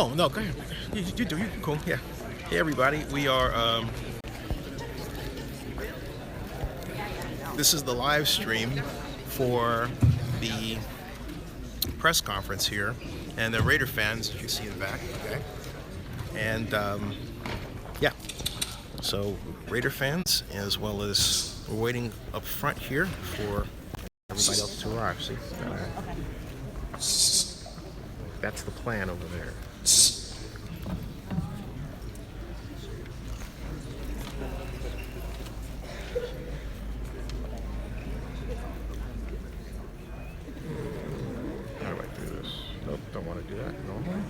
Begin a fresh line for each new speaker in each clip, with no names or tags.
Oh, no, go ahead. You do. You're cool. Yeah. Hey, everybody. We are, this is the live stream for the press conference here. And the Raider fans, as you can see in the back, okay? And, yeah. So, Raider fans, as well as we're waiting up front here for everybody else to arrive. See? That's the plan over there. How do I do this? Nope, don't want to do that. Normally.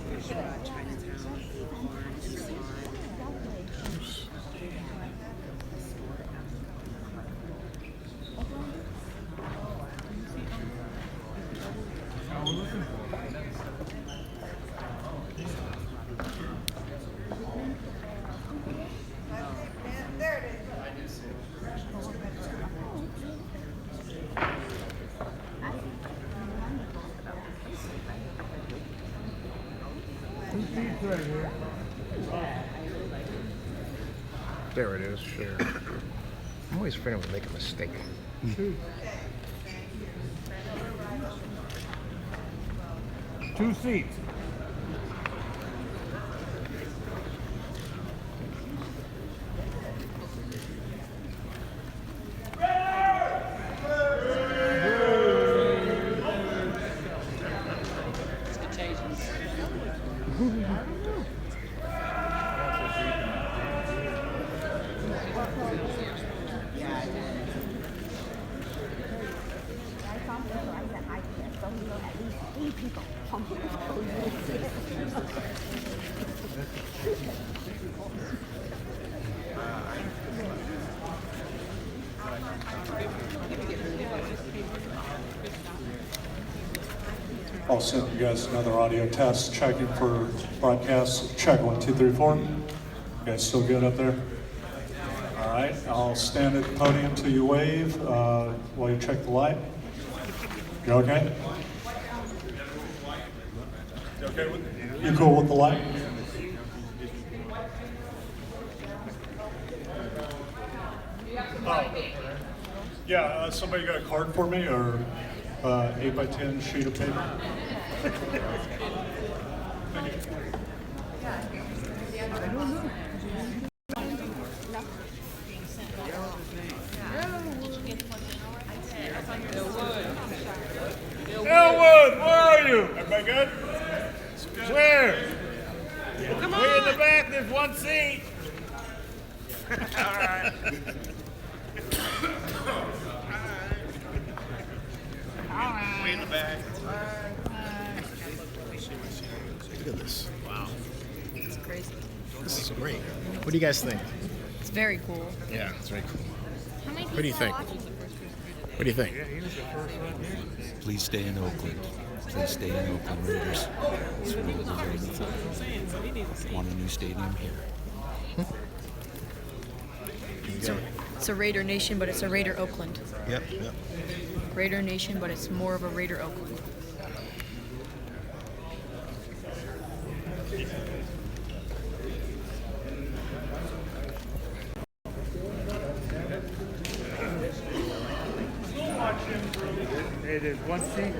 There it is, sure. I'm always afraid I'm going to make a mistake.
2 seats.
I'll send you guys another audio test, checking for broadcast. Check 1, 2, 3, 4. You guys still good up there? All right, I'll stand at the podium till you wave while you check the light. You okay? You okay with it? You cool with the light? Yeah, somebody got a card for me, or 8x10 sheet of paper? Elwood, where are you? Everybody good? Where?
Come on. Way in the back, there's 1 seat. All right.
Way in the back. Look at this. Wow.
It's crazy.
This is great. What do you guys think?
It's very cool.
Yeah, it's very cool.
How many
What do you think? What do you think?
Please stay in Oakland. Please stay in Oakland, Raiders. It's really the want a new stadium here.
It's a Raider Nation, but it's a Raider Oakland.
Yep.
Raider Nation, but it's more of a Raider Oakland.
Hey, there's 1 seat.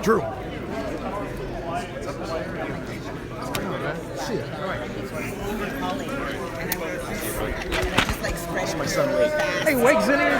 Drew. My son wait. Hey, Wake's in here.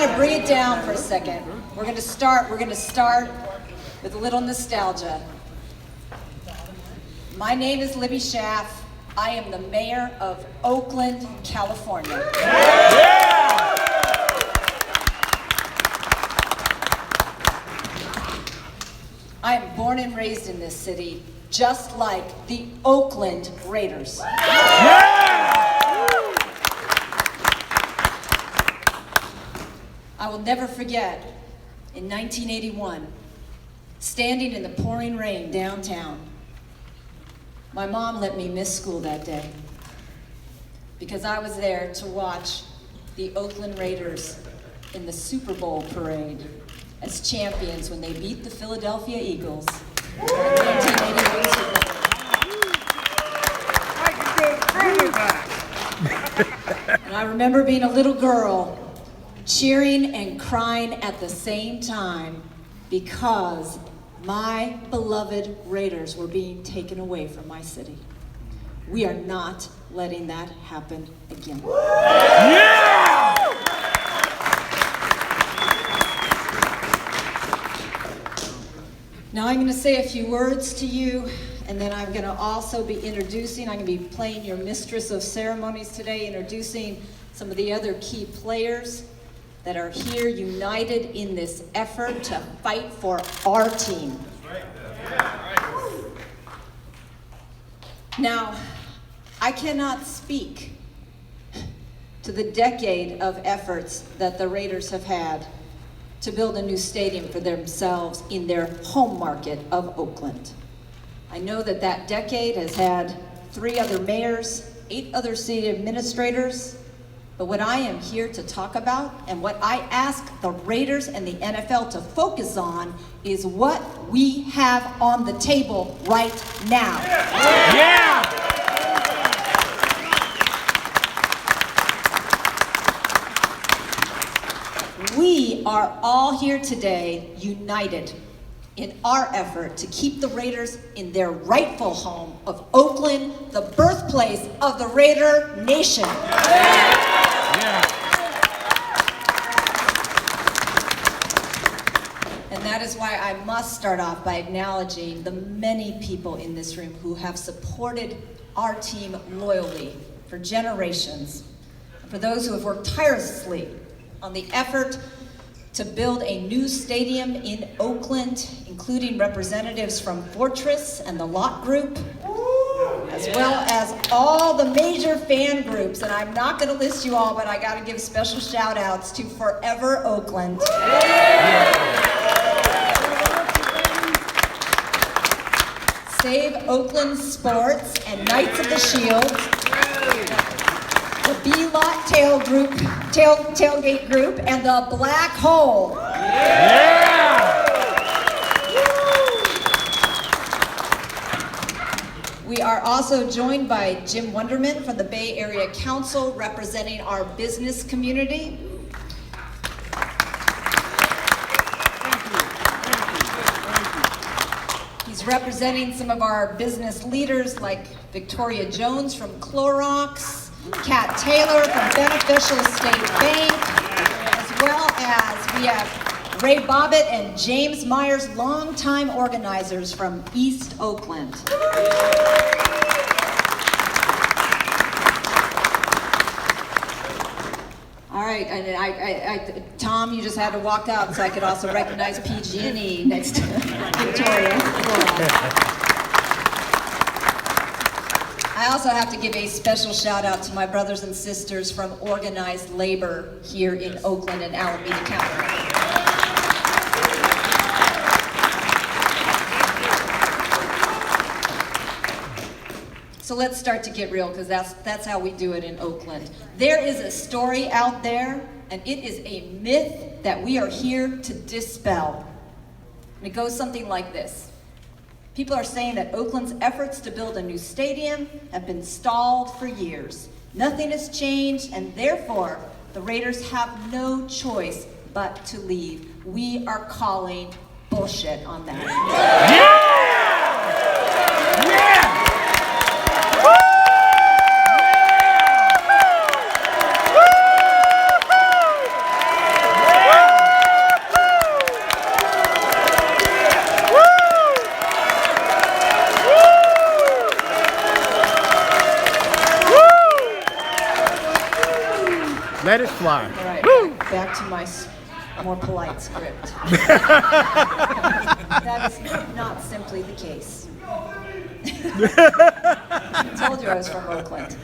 want to bring it down for a second. We're going to start with a little nostalgia. My name is Libby Schaff. I am the mayor of Oakland, California. I am born and raised in this city, just like the Oakland Raiders. I will never forget, in 1981, standing in the pouring rain downtown. My mom let me miss school that day because I was there to watch the Oakland Raiders in the Super Bowl parade as champions when they beat the Philadelphia Eagles in the 1981 Super Bowl. And I remember being a little girl cheering and crying at the same time because my beloved Raiders were being taken away from my city. We are not letting that happen again. Yeah! Now I'm going to say a few words to you, and then I'm going to also be I'm going to be playing your mistress of ceremonies today, introducing some of the other key players that are here united in this effort to fight for our team. Now, I cannot speak to the decade of efforts that the Raiders have had to build a new stadium for themselves in their home market of Oakland. I know that that decade has had 3 other mayors, 8 other city administrators, but what I am here to talk about and what I ask the Raiders and the NFL to focus on is what we have on the table right now. Yeah! We are all here today united in our effort to keep the Raiders in their rightful home of Oakland, the birthplace of the Raider Nation. And that is why I must start off by acknowledging the many people in this room who have supported our team loyally for generations. For those who have worked tirelessly on the effort to build a new stadium in Oakland, including representatives from Fortress and the Lot Group, as well as all the major fan groups. And I'm not going to list you all, but I got to give special shout outs to Forever Oakland, Save Oakland Sports and Knights of the Shield, the B-Lot Tailgate Group, and the Black Hole. We are also joined by Jim Wonderman from the Bay Area Council, representing our business community. He's representing some of our business leaders like Victoria Jones from Clorox, Kat Taylor from Beneficial State Bank, as well as we have Ray Bobbitt and James Myers, longtime organizers from East Oakland. All right, and Tom, you just had to walk out so I could also recognize PG&E next to Victoria. I also have to give a special shout out to my brothers and sisters from organized labor here in Oakland and Alameda County. So let's start to get real, because that's how we do it in Oakland. There is a story out there, and it is a myth that we are here to dispel. And it goes something like this. People are saying that Oakland's efforts to build a new stadium have been stalled for years. Nothing has changed, and therefore, the Raiders have no choice but to leave. We are calling bullshit on that. Yeah!
Let it fly.
All right, back to my more polite script. That is not simply the case. I told you I was from Oakland.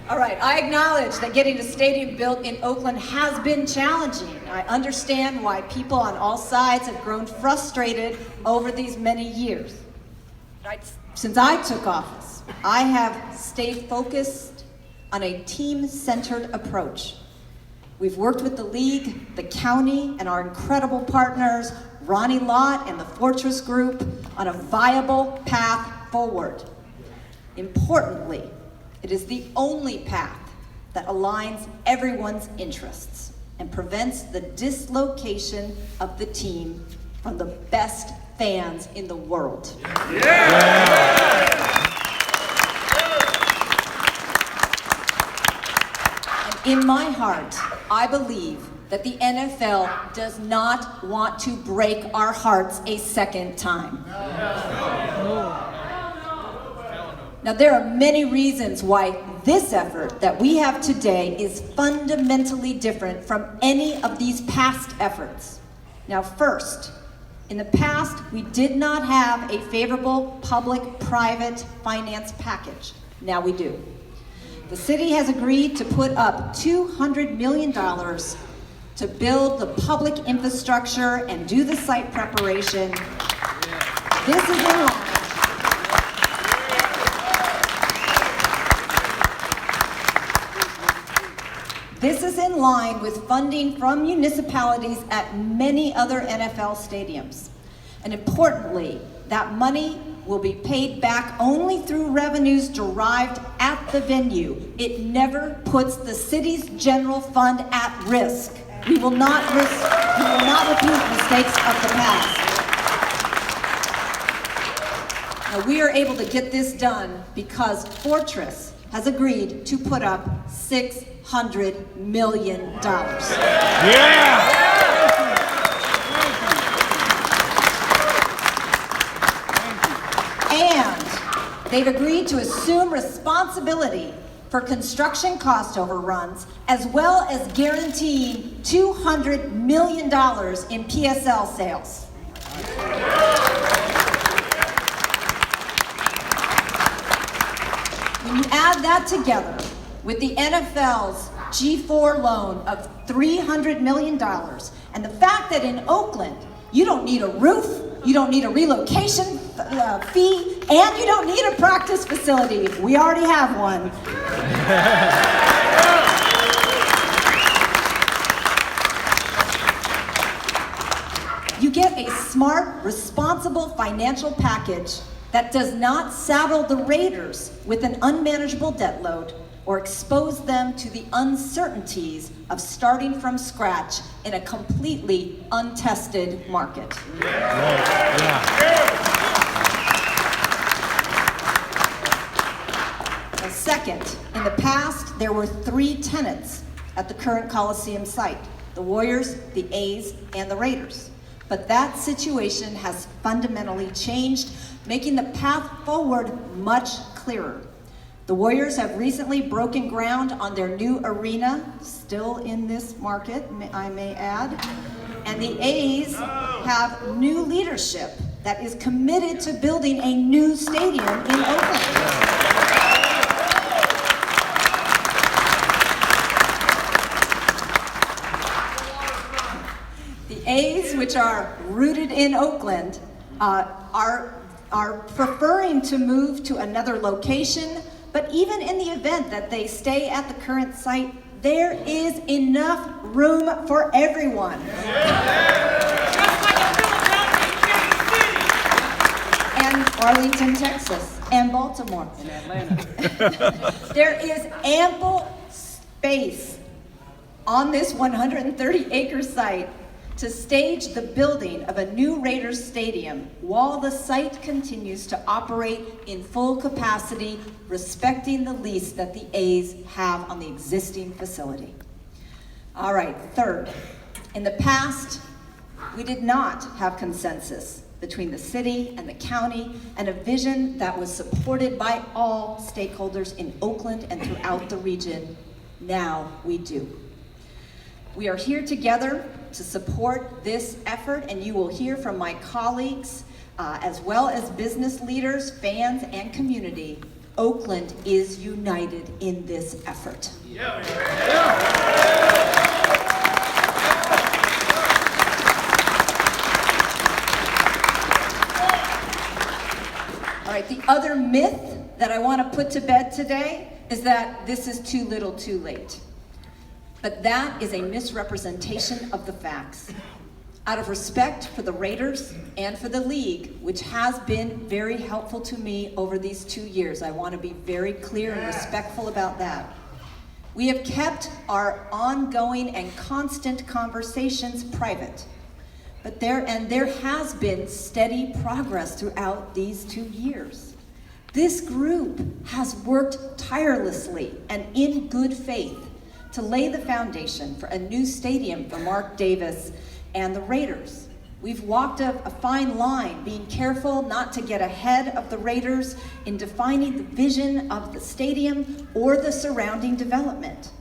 All right, I acknowledge that getting a stadium built in Oakland has been challenging. I understand why people on all sides have grown frustrated over these many years. Since I took office, I have stayed focused on a team-centered approach. We've worked with the league, the county, and our incredible partners, Ronnie Lott and the Fortress Group, on a viable path forward. Importantly, it is the only path that aligns everyone's interests and prevents the dislocation of the team from the best fans in the world. And in my heart, I believe that the NFL does not want to break our hearts a second time. Now, there are many reasons why this effort that we have today is fundamentally different from any of these past efforts. Now, first, in the past, we did not have a favorable public-private finance package. Now we do. The city has agreed to put up $200 million to build the public infrastructure and do the site preparation. This is in line. This is in line with funding from municipalities at many other NFL stadiums. And importantly, that money will be paid back only through revenues derived at the venue. It never puts the city's general fund at risk. We will not repeat mistakes of the past. Now, we are able to get this done because Fortress has agreed to put up $600 million. And they've agreed to assume responsibility for construction cost overruns, as well as guaranteeing $200 million in PSL sales. When you add that together with the NFL's G4 loan of $300 million, and the fact that in Oakland, you don't need a roof, you don't need a relocation fee, and you don't need a practice facility. We already have one. You get a smart, responsible financial package that does not saddle the Raiders with an unmanageable debt load or expose them to the uncertainties of starting from scratch in a completely untested market. Now, second, in the past, there were 3 tenants at the current Coliseum site: the Warriors, the A's, and the Raiders. But that situation has fundamentally changed, making the path forward much clearer. The Warriors have recently broken ground on their new arena, still in this market, I may add. And the A's have new leadership that is committed to building a new stadium in Oakland. The A's, which are rooted in Oakland, are preferring to move to another location. But even in the event that they stay at the current site, there is enough room for everyone. And Arlington, Texas, and Baltimore. And Atlanta. There is ample space on this 130-acre site to stage the building of a new Raiders stadium while the site continues to operate in full capacity, respecting the lease that the A's have on the existing facility. All right, third, in the past, we did not have consensus between the city and the county, and a vision that was supported by all stakeholders in Oakland and throughout the region. Now we do. We are here together to support this effort, and you will hear from my colleagues, as well as business leaders, fans, and community. Oakland is united in this effort. All right, the other myth that I want to put to bed today is that this is too little too late. But that is a misrepresentation of the facts. Out of respect for the Raiders and for the league, which has been very helpful to me over these 2 years, I want to be very clear and respectful about that. We have kept our ongoing and constant conversations private. But there has been steady progress throughout these 2 years. This group has worked tirelessly and in good faith to lay the foundation for a new stadium for Mark Davis and the Raiders. We've walked a fine line, being careful not to get ahead of the Raiders in defining the vision of the stadium or the surrounding development.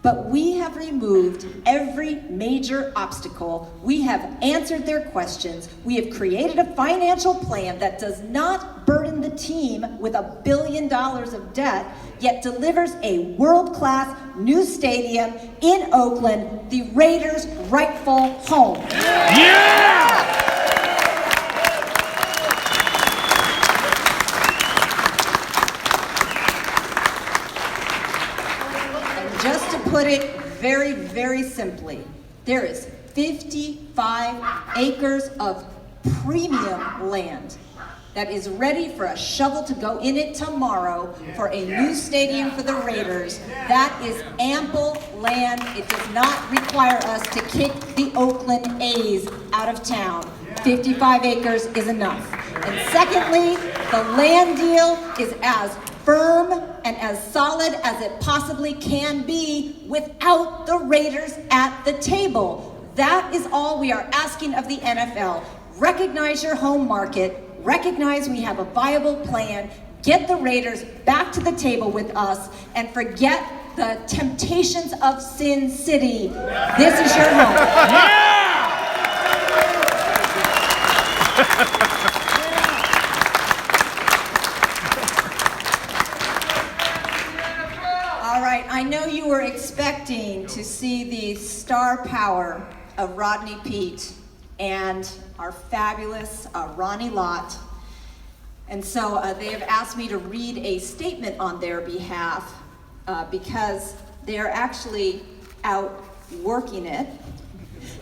But we have removed every major obstacle. We have answered their questions. We have created a financial plan that does not burden the team with $1 billion of debt, yet delivers a world-class new stadium in Oakland, the Raiders' rightful home.
Yeah!
Just to put it very, very simply, there is 55 acres of premium land that is ready for a shovel to go in it tomorrow for a new stadium for the Raiders. That is ample land. It does not require us to kick the Oakland A's out of town. 55 acres is enough. And secondly, the land deal is as firm and as solid as it possibly can be without the Raiders at the table. That is all we are asking of the NFL. Recognize your home market, recognize we have a viable plan, get the Raiders back to the table with us, and forget the temptations of Sin City. This is your home. All right, I know you were expecting to see the star power of Rodney Peete and our fabulous Ronnie Lott. And so they have asked me to read a statement on their behalf because they're actually out working it.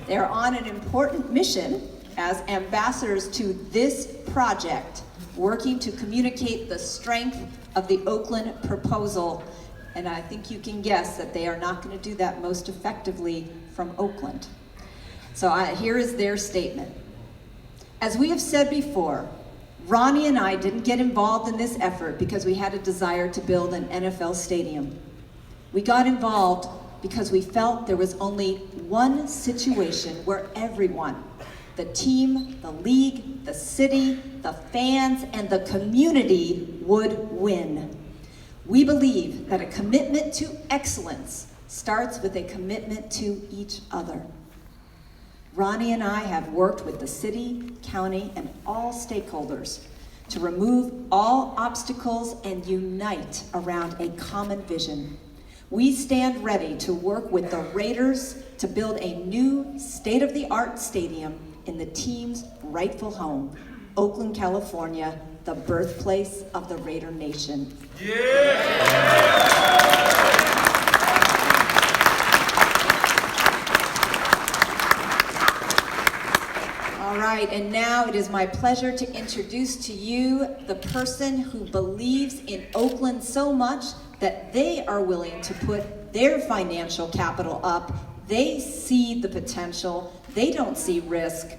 They're on an important mission as ambassadors to this project, working to communicate the strength of the Oakland proposal. And I think you can guess that they are not going to do that most effectively from Oakland. So here is their statement. As we have said before, Ronnie and I didn't get involved in this effort because we had a desire to build an NFL stadium. We got involved because we felt there was only one situation where everyone, the team, the league, the city, the fans, and the community would win. We believe that a commitment to excellence starts with a commitment to each other. Ronnie and I have worked with the city, county, and all stakeholders to remove all obstacles and unite around a common vision. We stand ready to work with the Raiders to build a new state-of-the-art stadium in the team's rightful home, Oakland, California, the birthplace of the Raider Nation. All right, and now it is my pleasure to introduce to you the person who believes in Oakland so much that they are willing to put their financial capital up. They see the potential, they don't see risk.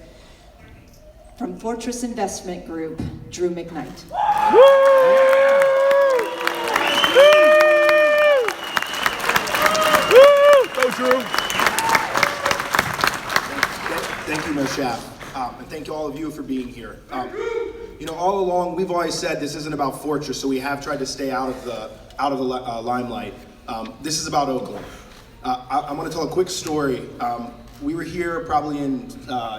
From Fortress Investment Group, Drew McKnight.
Go, Drew.
Thank you, Ms. Schaff. and thank all of you for being here. You know, all along we've always said this isn't about Fortress, so we have tried to stay out of the limelight. This is about Oakland. I'm going to tell a quick story. We were here probably in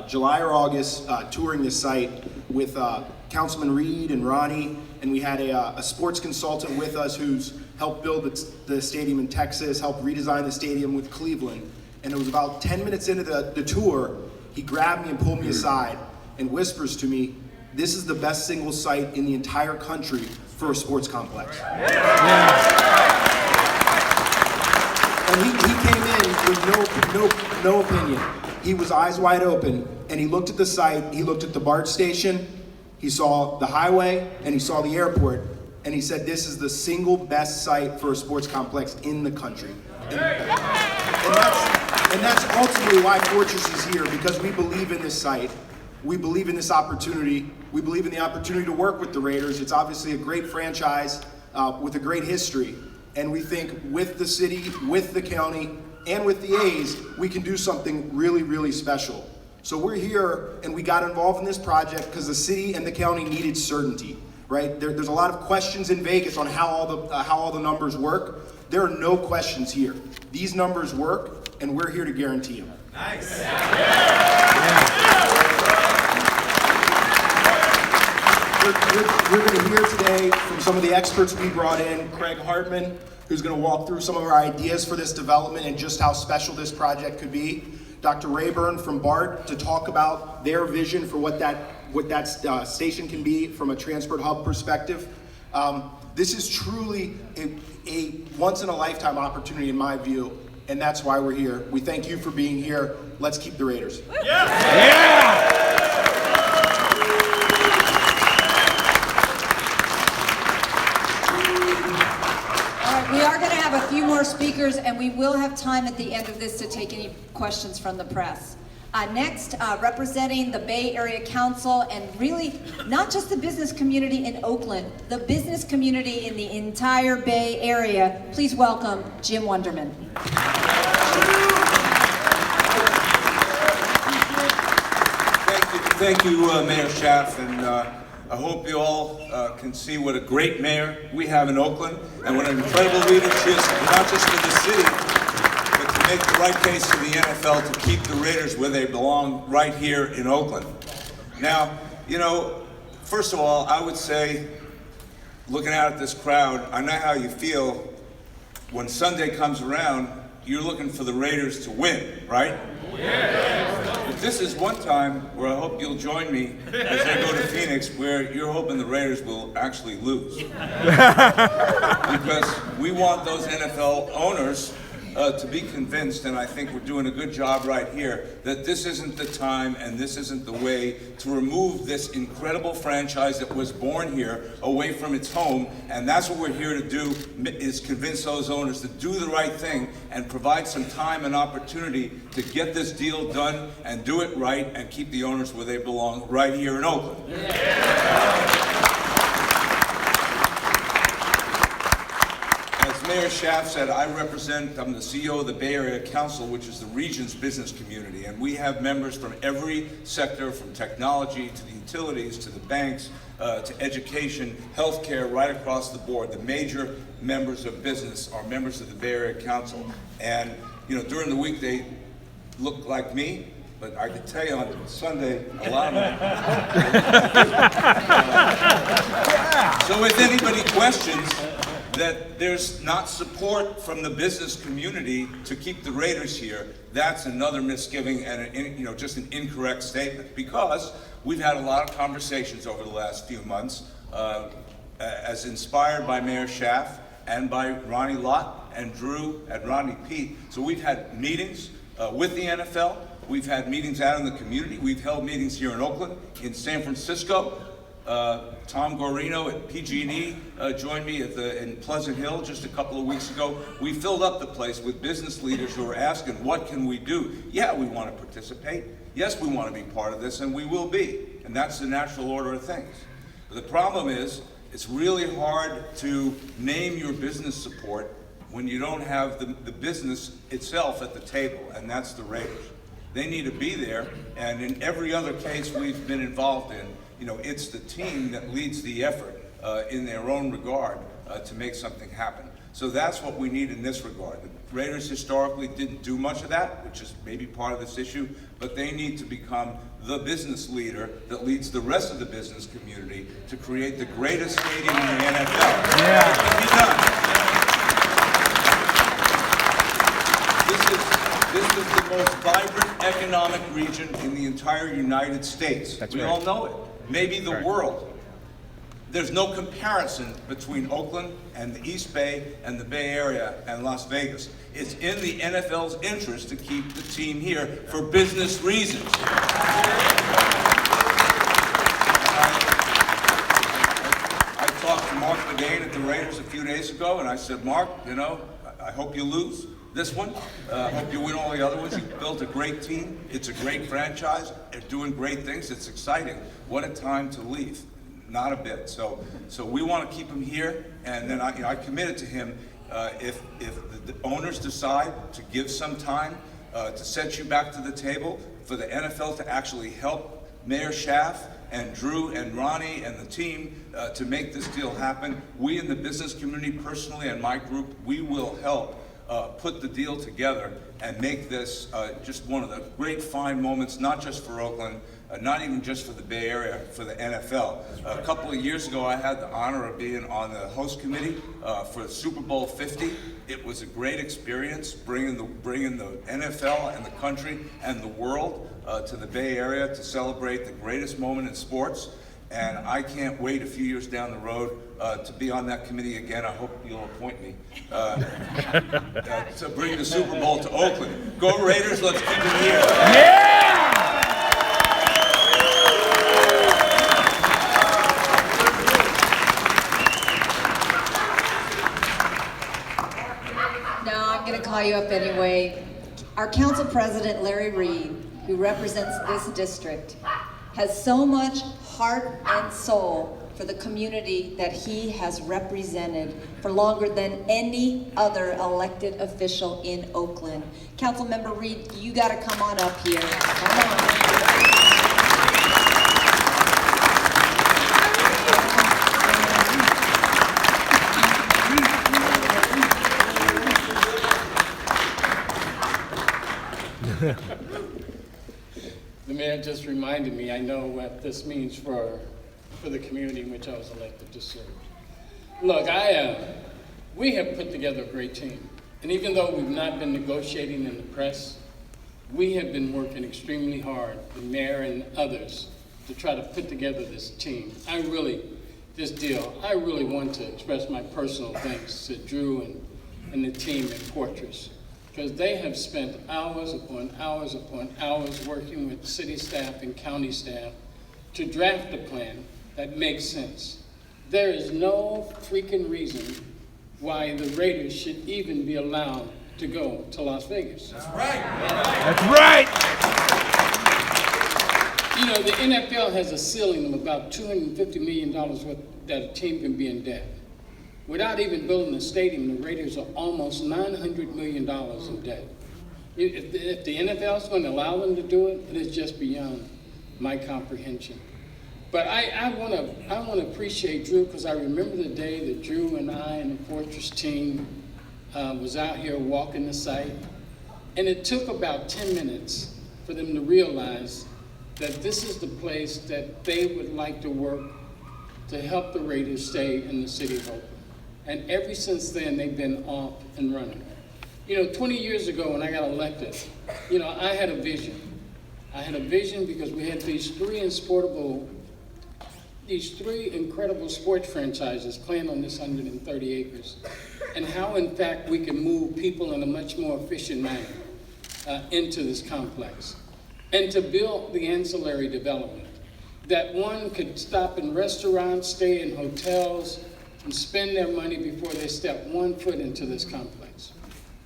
July or August touring this site with Councilman Reed and Ronnie, and we had a sports consultant with us who's helped build the stadium in Texas, helped redesign the stadium with Cleveland. And it was about 10 minutes into the tour, he grabbed me and pulled me aside and whispers to me, "This is the best single site in the entire country for a sports complex." And he came in with no opinion. He was eyes wide open, and he looked at the site, he looked at the BART station, he saw the highway, and he saw the airport, and he said, "This is the single best site for a sports complex in the country." And that's ultimately why Fortress is here, because we believe in this site. We believe in this opportunity. We believe in the opportunity to work with the Raiders. It's obviously a great franchise with a great history. And we think with the city, with the county, and with the A's, we can do something really, really special. So we're here, and we got involved in this project because the city and the county needed certainty, right? There's a lot of questions in Vegas on how all the numbers work. There are no questions here. These numbers work, and we're here to guarantee them.
Nice.
We're going to hear today from some of the experts we brought in. Craig Hartman, who's going to walk through some of our ideas for this development and just how special this project could be. Dr. Rayburn from BART to talk about their vision for what that station can be from a transport hub perspective. This is truly a once-in-a-lifetime opportunity in my view, and that's why we're here. We thank you for being here. Let's keep the Raiders.
Yeah!
We are going to have a few more speakers, and we will have time at the end of this to take any questions from the press. Next, representing the Bay Area Council, and really not just the business community in Oakland, the business community in the entire Bay Area, please welcome Jim Wunderman.
Thank you, Mayor Schaaf, and I hope you all can see what a great mayor we have in Oakland, and what an incredible leader she is, not just for the city, but to make the right case to the NFL to keep the Raiders where they belong, right here in Oakland. Now, you know, first of all, I would say, looking out at this crowd, I know how you feel when Sunday comes around. You're looking for the Raiders to win, right? But this is one time where I hope you'll join me as I go to Phoenix, where you're hoping the Raiders will actually lose. Because we want those NFL owners to be convinced, and I think we're doing a good job right here, that this isn't the time and this isn't the way to remove this incredible franchise that was born here away from its home. And that's what we're here to do, is convince those owners to do the right thing and provide some time and opportunity to get this deal done and do it right and keep the owners where they belong, right here in Oakland. Mayor Schaaf said, I'm the CEO of the Bay Area Council, which is the region's business community, and we have members from every sector, from technology to the utilities to the banks to education, healthcare, right across the board. The major members of business are members of the Bay Area Council, and you know, during the week they look like me, but I can tell you on Sunday, a lot of them. So if anybody questions that there's not support from the business community to keep the Raiders here, that's another misgiving and just an incorrect statement, because we've had a lot of conversations over the last few months, as inspired by Mayor Schaaf and by Ronnie Lott and Drew and Rodney Pete. So we've had meetings with the NFL, we've had meetings out in the community, we've held meetings here in Oakland, in San Francisco. Tom Gorino at PG&E joined me in Pleasant Hill just a couple of weeks ago. We filled up the place with business leaders who are asking, what can we do? Yeah, we want to participate. Yes, we want to be part of this, and we will be. And that's the natural order of things. But the problem is, it's really hard to name your business support when you don't have the business itself at the table, and that's the Raiders. They need to be there, and in every other case we've been involved in, it's the team that leads the effort in their own regard to make something happen. So that's what we need in this regard. The Raiders historically didn't do much of that, which is maybe part of this issue, but they need to become the business leader that leads the rest of the business community to create the greatest stadium in the NFL. Yeah. It can be done. This is the most vibrant economic region in the entire United States.
That's
we
right.
all know it. Maybe the world. There's no comparison between Oakland and the East Bay and the Bay Area and Las Vegas. It's in the NFL's interest to keep the team here for business reasons. I talked to Mark Bedane at the Raiders a few days ago, and I said, Mark, I hope you lose this one. I hope you win all the other ones. You've built a great team. It's a great franchise. They're doing great things. It's exciting. What a time to leave. Not a bit. So we want to keep him here, and then I committed to him. If the owners decide to give some time to set you back to the table, for the NFL to actually help Mayor Schaaf and Drew and Ronnie and the team to make this deal happen, we in the business community, personally, and my group, we will help put the deal together and make this just one of the great fine moments, not just for Oakland, not even just for the Bay Area, for the NFL. A couple of years ago, I had the honor of being on the host committee for Super Bowl 50. It was a great experience, bringing the NFL and the country and the world to the Bay Area to celebrate the greatest moment in sports. And I can't wait a few years down the road to be on that committee again. I hope you'll appoint me to bring the Super Bowl to Oakland. Go Raiders, let's keep it here. Yeah!
I'm going to call you up anyway. Our council president, Larry Reed, who represents this district, has so much heart and soul for the community that he has represented for longer than any other elected official in Oakland. Councilmember Reed, you got to come on up here. Come on.
The mayor just reminded me, I know what this means for the community in which I was elected to serve. Look, we have put together a great team. And even though we've not been negotiating in the press, we have been working extremely hard, the mayor and others, to try to put together this team. I really want to express my personal thanks to Drew and the team at Fortress, because they have spent hours upon hours upon hours working with city staff and county staff to draft a plan that makes sense. There is no freaking reason why the Raiders should even be allowed to go to Las Vegas.
That's right.
That's right.
You know, the NFL has a ceiling of about $250 million worth that a team can be in debt. Without even building a stadium, the Raiders are almost $900 million in debt. If the NFL is going to allow them to do it, it is just beyond my comprehension. But I want to appreciate Drew, because I remember the day that Drew and I and the Fortress team was out here walking the site, and it took about 10 minutes for them to realize that this is the place that they would like to work to help the Raiders stay in the city of Oakland. And ever since then, they've been off and running. 20 years ago when I got elected, I had a vision. I had a vision because we had these three incredible sports franchises playing on this 130 acres, and how, in fact, we can move people in a much more efficient manner into this complex, and to build the ancillary development, that one could stop in restaurants, stay in hotels, and spend their money before they step one foot into this complex.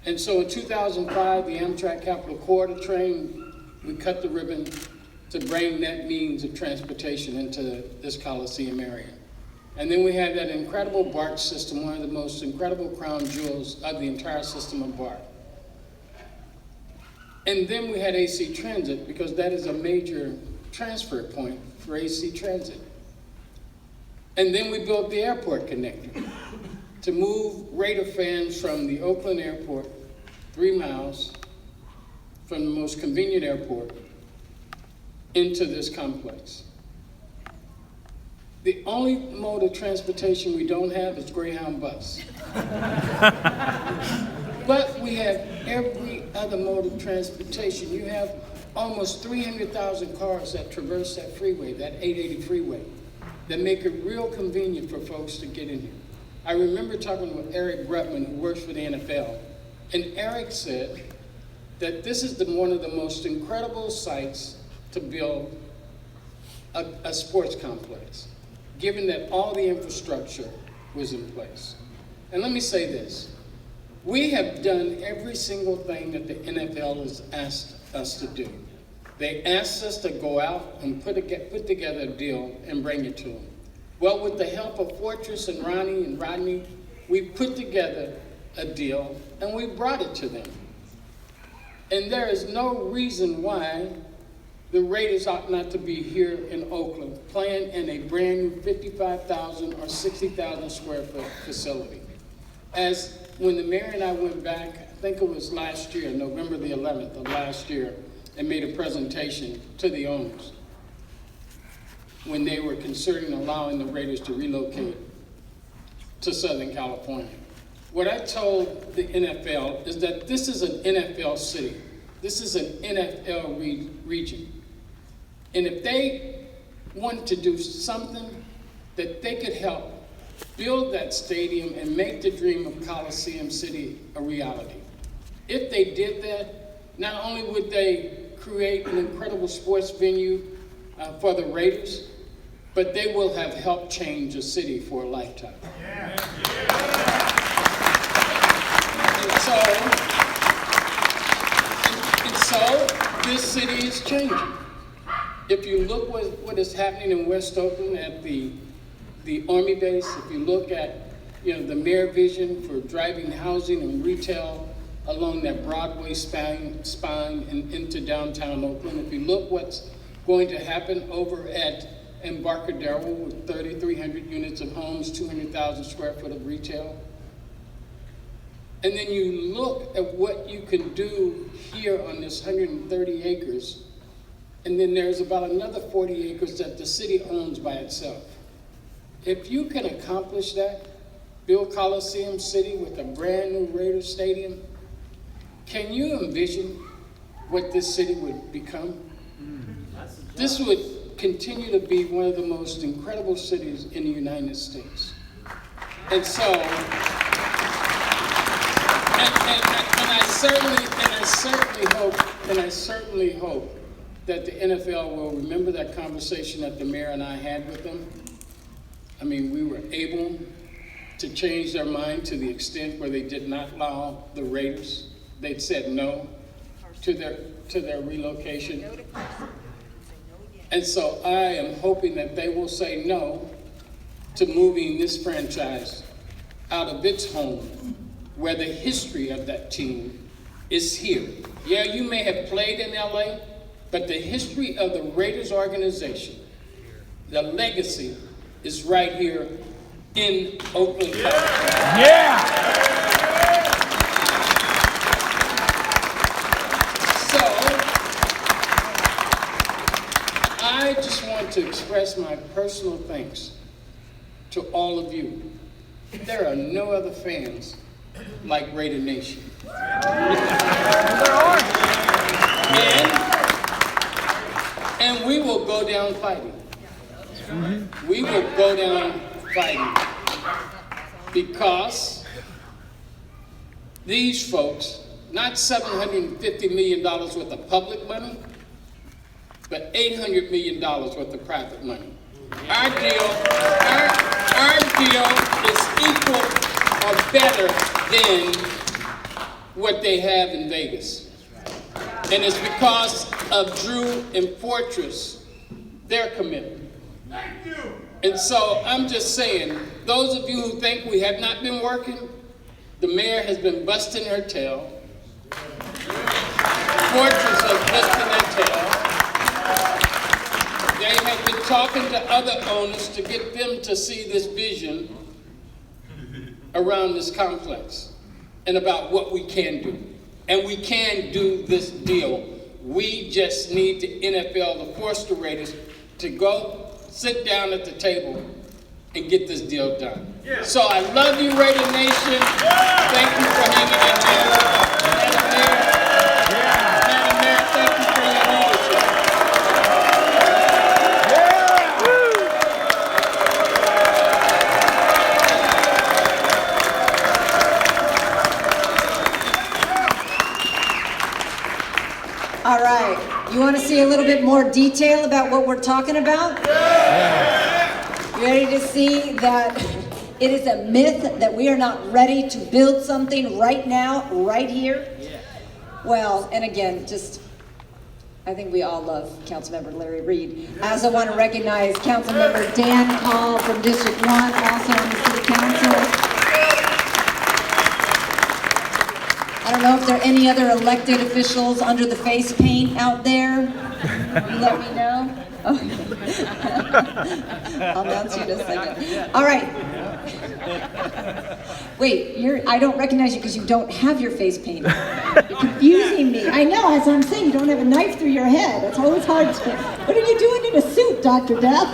And so in 2005, the Amtrak Capital Corridor train, we cut the ribbon to bring that means of transportation into this Coliseum area. And then we had that incredible BART system, one of the most incredible crown jewels of the entire system of BART. And then we had AC Transit, because that is a major transfer point for AC Transit. And then we built the airport connector to move Raider fans from the Oakland airport 3 miles from the most convenient airport into this complex. The only mode of transportation we don't have is Greyhound bus. But we have every other mode of transportation. You have almost 300,000 cars that traverse that freeway, that 880 freeway, that make it real convenient for folks to get in here. I remember talking with Eric Grutman, who works for the NFL, and Eric said that this is one of the most incredible sites to build a sports complex, given that all the infrastructure was in place. And let me say this. We have done every single thing that the NFL has asked us to do. They asked us to go out and put together a deal and bring it to them. Well, with the help of Fortress and Ronnie and Rodney, we put together a deal and we brought it to them. And there is no reason why the Raiders ought not to be here in Oakland, playing in a brand new 55,000 or 60,000 square foot facility. As when the mayor and I went back, I think it was last year, November the 11th of last year, and made a presentation to the owners when they were considering allowing the Raiders to relocate to Southern California. What I told the NFL is that this is an NFL city. This is an NFL region. And if they want to do something that they could help build that stadium and make the dream of Coliseum City a reality. If they did that, not only would they create an incredible sports venue for the Raiders, but they will have helped change a city for a lifetime. And so this city is changing. If you look what is happening in West Oakland at the Army base, if you look at the mayor vision for driving housing and retail along that Broadway spine and into downtown Oakland, if you look what's going to happen over at Embarcadero with 3,300 units of homes, 200,000 square foot of retail, and then you look at what you can do here on this 130 acres, and then there's about another 40 acres that the city owns by itself. If you can accomplish that, build Coliseum City with a brand new Raiders stadium, can you envision what this city would become? This would continue to be one of the most incredible cities in the United States. And so, and I certainly hope that the NFL will remember that conversation that the mayor and I had with them. I mean, we were able to change their mind to the extent where they did not allow the Raiders. They'd said no to their relocation. And so I am hoping that they will say no to moving this franchise out of its home, where the history of that team is here. Yeah, you may have played in LA, but the history of the Raiders organization, the legacy, is right here in Oakland, California.
Yeah!
So, I just want to express my personal thanks to all of you. There are no other fans like Raider Nation. And we will go down fighting. We will go down fighting because these folks, not $750 million worth of public money, but $800 million worth of private money. Our deal is equal or better than what they have in Vegas. And it's because of Drew and Fortress, their commitment. Thank you. And so I'm just saying, those of you who think we have not been working, the mayor has been busting her tail. fortress of Vista Natal. They have been talking to other owners to get them to see this vision around this complex and about what we can do. And we can do this deal. We just need the NFL to force the Raiders to go sit down at the table and get this deal done. Yeah. So I love you, Raider Nation. Yeah. Thank you for hanging in there. Madam Mayor, thank you for your leadership.
All right, you want to see a little bit more detail about what we're talking about? You ready to see that it is a myth that we are not ready to build something right now, right here? Well, and again, I think we all love Councilmember Larry Reed. I also want to recognize Councilmember Dan Call from District 1, also on the City Council. I don't know if there are any other elected officials under the face paint out there. You let me know. Oh. I'll announce you in a second. All right. Wait, I don't recognize you because you don't have your face paint. You're confusing me. I know, that's what I'm saying. You don't have a knife through your head. It's always hard to... What are you doing in a suit, Dr. Death?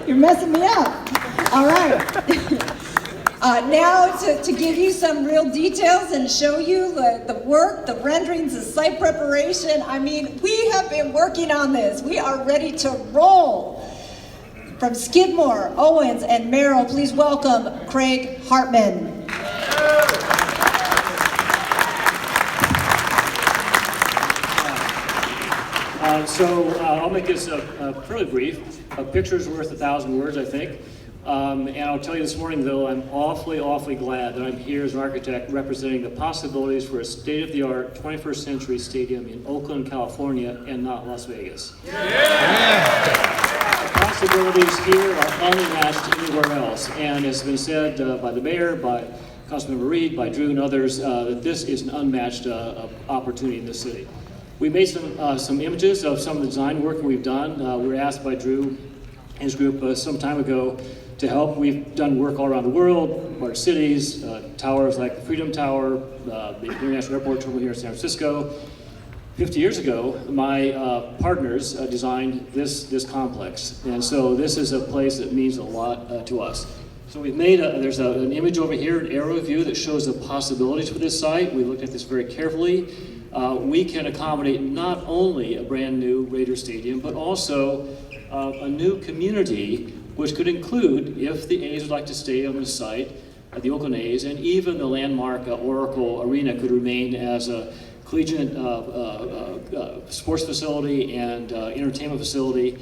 You're messing me up. All right. Now to give you some real details and show you the work, the renderings, the site preparation. I mean, we have been working on this. We are ready to roll. From Skidmore, Owens, and Merrill, please welcome Craig Hartman.
I'll make this fairly brief. A picture's worth 1,000 words, I think. And I'll tell you this morning, though, I'm awfully glad that I'm here as an architect representing the possibilities for a state-of-the-art 21st century stadium in Oakland, California, and not Las Vegas. Yeah. The possibilities here are unmatched anywhere else. And as has been said by the mayor, by Councilmember Reed, by Drew and others, that this is an unmatched opportunity in the city. We made some images of some of the design work we've done. We were asked by Drew and his group some time ago to help. We've done work all around the world, large cities, towers like the Freedom Tower, the International Airport Terminal here in San Francisco. 50 years ago, my partners designed this complex. And so this is a place that means a lot to us. So we've made, there's an image over here, an aerial view that shows the possibilities for this site. We looked at this very carefully. We can accommodate not only a brand new Raider Stadium, but also a new community, which could include, if the A's would like to stay on the site, the Oakland A's, and even the landmark Oracle Arena could remain as a collegiate sports facility and entertainment facility.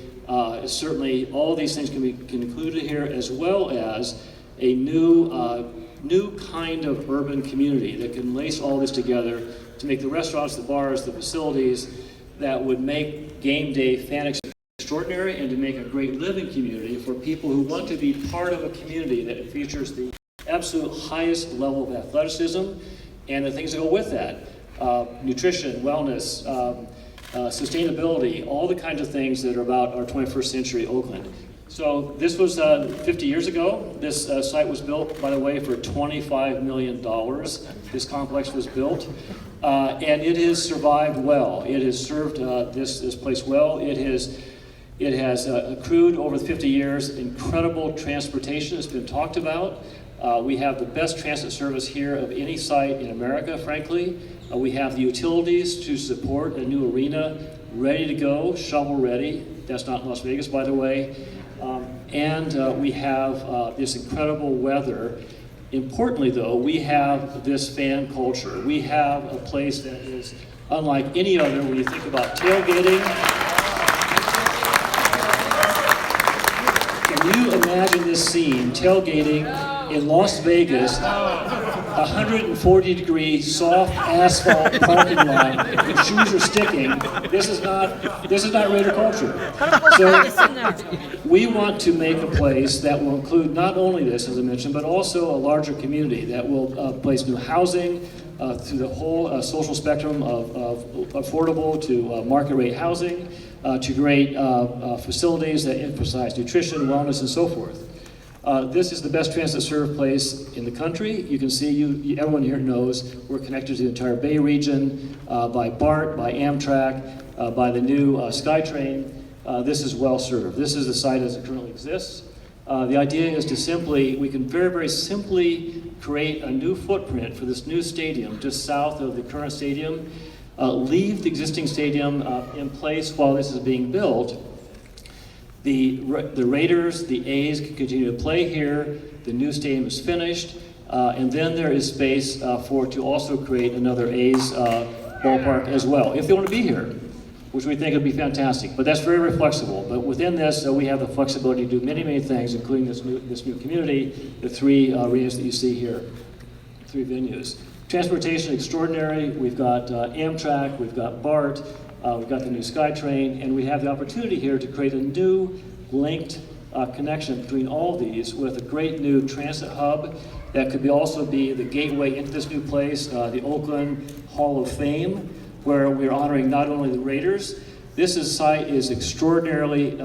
Certainly, all these things can be included here, as well as a new kind of urban community that can lace all this together to make the restaurants, the bars, the facilities that would make game day fan extraordinary, and to make a great living community for people who want to be part of a community that features the absolute highest level of athleticism and the things that go with that. Nutrition, wellness, sustainability, all the kinds of things that are about our 21st century Oakland. So this was 50 years ago. This site was built, by the way, for $25 million. This complex was built, and it has survived well. It has served this place well. It has accrued over the 50 years incredible transportation that's been talked about. We have the best transit service here of any site in America, frankly. We have the utilities to support a new arena ready to go, shovel ready. That's not Las Vegas, by the way. And we have this incredible weather. Importantly, though, we have this fan culture. We have a place that is unlike any other when you think about tailgating. Can you imagine this scene, tailgating in Las Vegas, 140-degree soft asphalt parking lot, and shoes are sticking? This is not Raider culture. So we want to make a place that will include not only this, as I mentioned, but also a larger community that will place new housing, through the whole social spectrum of affordable to market rate housing, to create facilities that emphasize nutrition, wellness, and so forth. This is the best transit served place in the country. You can see, everyone here knows we're connected to the entire Bay region by BART, by Amtrak, by the new SkyTrain. This is well served. This is the site as it currently exists. The idea is we can very, very simply create a new footprint for this new stadium just south of the current stadium, leave the existing stadium in place while this is being built. The Raiders, the A's can continue to play here. The new stadium is finished, and then there is space to also create another A's ballpark as well, if they want to be here, which we think would be fantastic. But that's very, very flexible. But within this, we have the flexibility to do many, many things, including this new community, the 3 arenas that you see here, 3 venues. Transportation extraordinary. We've got Amtrak, we've got BART, we've got the new SkyTrain, and we have the opportunity here to create a new linked connection between all of these with a great new transit hub that could also be the gateway into this new place, the Oakland Hall of Fame, where we're honoring not only the Raiders. This site is extraordinarily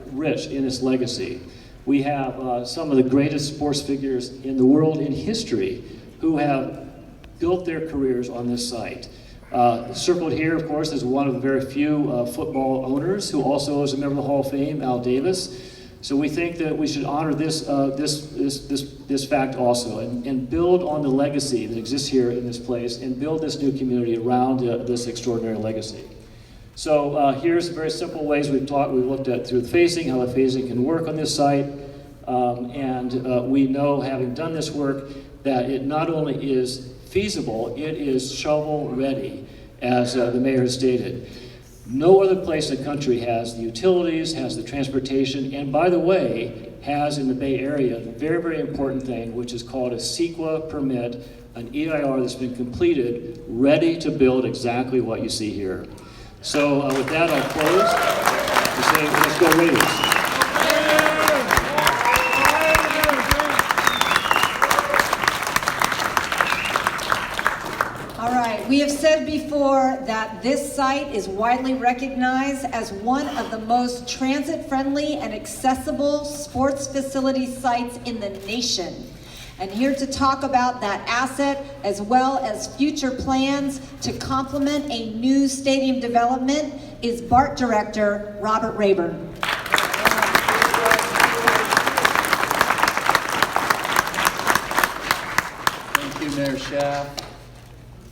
rich in its legacy. We have some of the greatest sports figures in the world in history who have built their careers on this site. Circled here, of course, is one of the very few football owners who also is a member of the Hall of Fame, Al Davis. So we think that we should honor this fact also and build on the legacy that exists here in this place and build this new community around this extraordinary legacy. So here's very simple ways we've looked at through the phasing, how the phasing can work on this site. We know, having done this work, that it not only is feasible, it is shovel ready, as the mayor has stated. No other place in the country has the utilities, has the transportation, and by the way, has in the Bay Area the very, very important thing, which is called a CEQA permit, an EIR that's been completed, ready to build exactly what you see here. So with that, I'll close and say, let's go Raiders.
We have said before that this site is widely recognized as one of the most transit-friendly and accessible sports facility sites in the nation. And here to talk about that asset as well as future plans to complement a new stadium development is BART Director Robert Rayburn.
Thank you, Mayor Schaaf.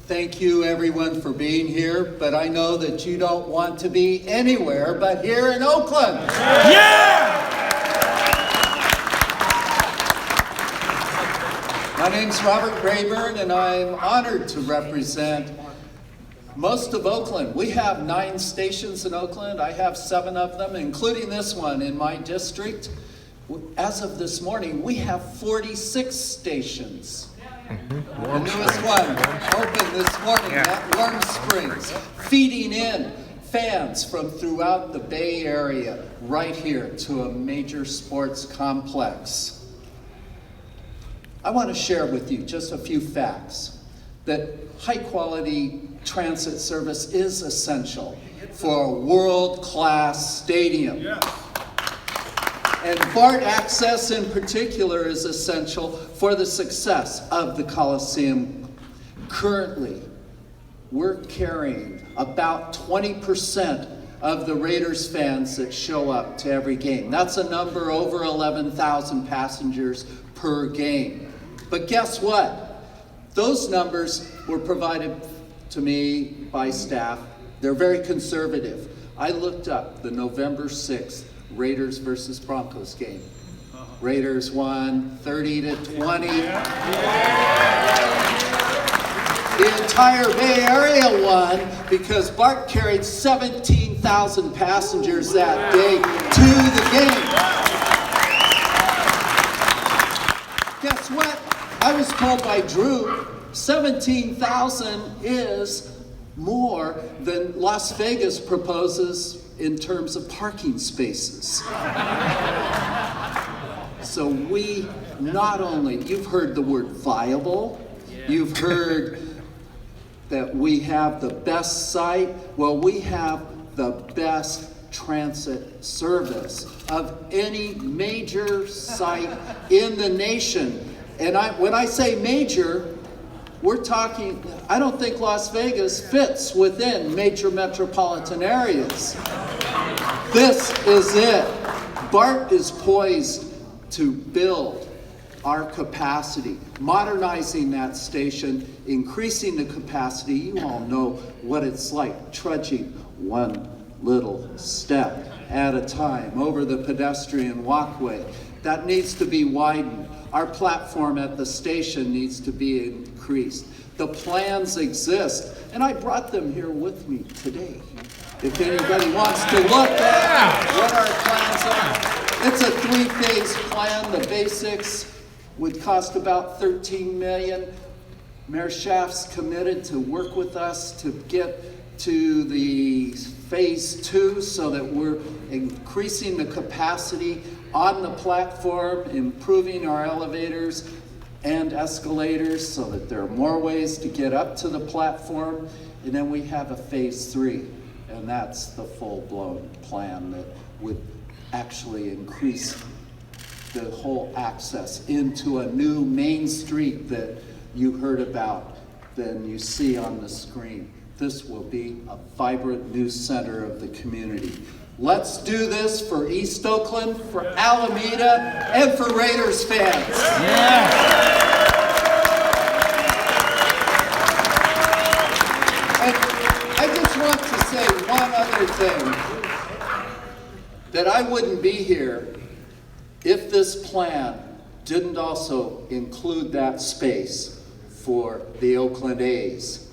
Thank you, everyone, for being here, but I know that you don't want to be anywhere but here in Oakland.
Yeah!
My name's Robert Rayburn, and I'm honored to represent most of Oakland. We have 9 stations in Oakland. I have 7 of them, including this one in my district. As of this morning, we have 46 stations. The newest one opened this morning at Warm Springs, feeding in fans from throughout the Bay Area right here to a major sports complex. I want to share with you just a few facts that high-quality transit service is essential for a world-class stadium. And BART access in particular is essential for the success of the Coliseum. Currently, we're carrying about 20% of the Raiders fans that show up to every game. That's a number over 11,000 passengers per game. But guess what? Those numbers were provided to me by staff. They're very conservative. I looked up the November 6th Raiders versus Broncos game. Raiders won 30-20. The entire Bay Area won because BART carried 17,000 passengers that day to the game. Guess what? I was told by Drew, 17,000 is more than Las Vegas proposes in terms of parking spaces. So we not only, you've heard the word viable, you've heard that we have the best site? Well, we have the best transit service of any major site in the nation. And when I say major, we're talking, I don't think Las Vegas fits within major metropolitan areas. This is it. BART is poised to build our capacity, modernizing that station, increasing the capacity. You all know what it's like, trudging one little step at a time over the pedestrian walkway. That needs to be widened. Our platform at the station needs to be increased. The plans exist, and I brought them here with me today. If anybody wants to look at what our plans are. It's a 3-phase plan. The basics would cost about $13 million. Mayor Schaaf's committed to work with us to get to the phase 2 so that we're increasing the capacity on the platform, improving our elevators and escalators so that there are more ways to get up to the platform. And then we have a phase 3, and that's the full-blown plan that would actually increase the whole access into a new main street that you heard about, than you see on the screen. This will be a vibrant new center of the community. Let's do this for East Oakland, for Alameda, and for Raiders fans. And I just want to say one other thing, that I wouldn't be here if this plan didn't also include that space for the Oakland A's.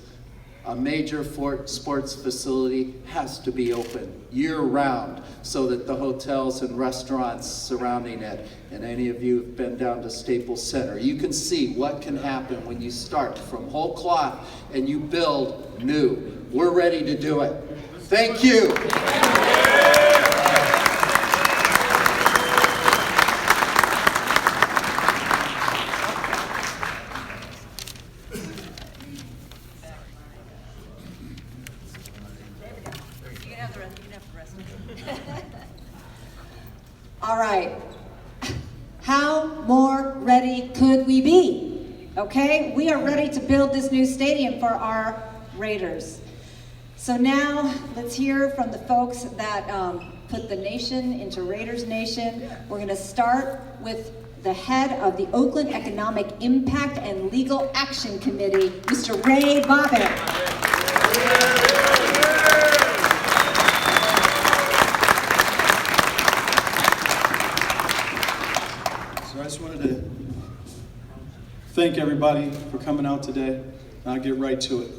A major sports facility has to be open year-round so that the hotels and restaurants surrounding it, and any of you who've been down to Staples Center, you can see what can happen when you start from whole cloth and you build new. We're ready to do it. Thank you.
All right. How more ready could we be? Okay, we are ready to build this new stadium for our Raiders. So now let's hear from the folks that put the nation into Raiders Nation. We're going to start with the head of the Oakland Economic Impact and Legal Action Committee, Mr. Ray Bobbitt.
I just wanted to thank everybody for coming out today, and I'll get right to it.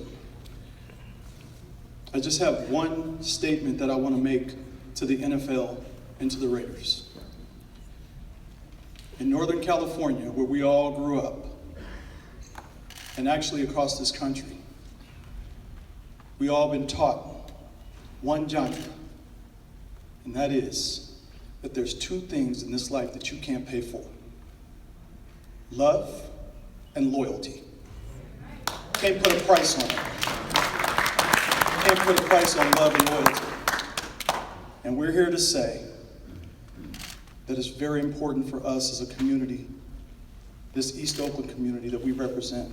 I just have one statement that I want to make to the NFL and to the Raiders. In Northern California, where we all grew up, and actually across this country, we all been taught one genre, and that is that there's 2 things in this life that you can't pay for: love and loyalty. Can't put a price on it. Can't put a price on love and loyalty. And we're here to say that it's very important for us as a community, this East Oakland community that we represent,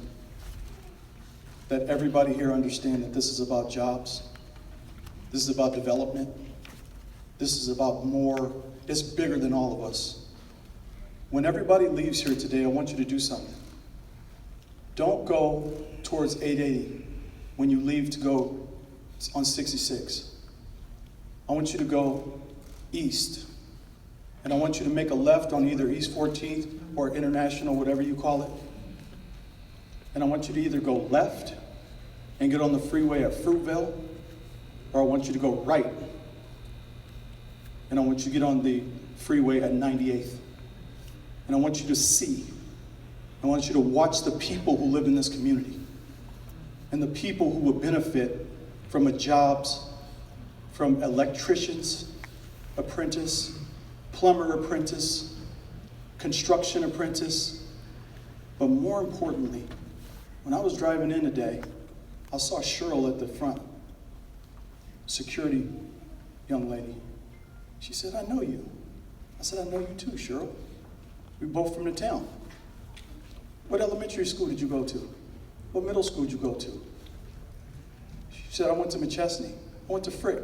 that everybody here understand that this is about jobs, this is about development, this is about more, it's bigger than all of us. When everybody leaves here today, I want you to do something. Don't go towards 880 when you leave to go on 66. I want you to go east. And I want you to make a left on either East 14th or International, whatever you call it. And I want you to either go left and get on the freeway at Fruitvale, or I want you to go right. And I want you to get on the freeway at 98th. And I want you to see, I want you to watch the people who live in this community and the people who will benefit from jobs, from electricians, apprentice, plumber apprentice, construction apprentice. But more importantly, when I was driving in today, I saw Cheryl at the front, security young lady. She said, I know you. I said, I know you too, Cheryl. We're both from the town. What elementary school did you go to? What middle school did you go to? She said, I went to McChesney. I went to Frick.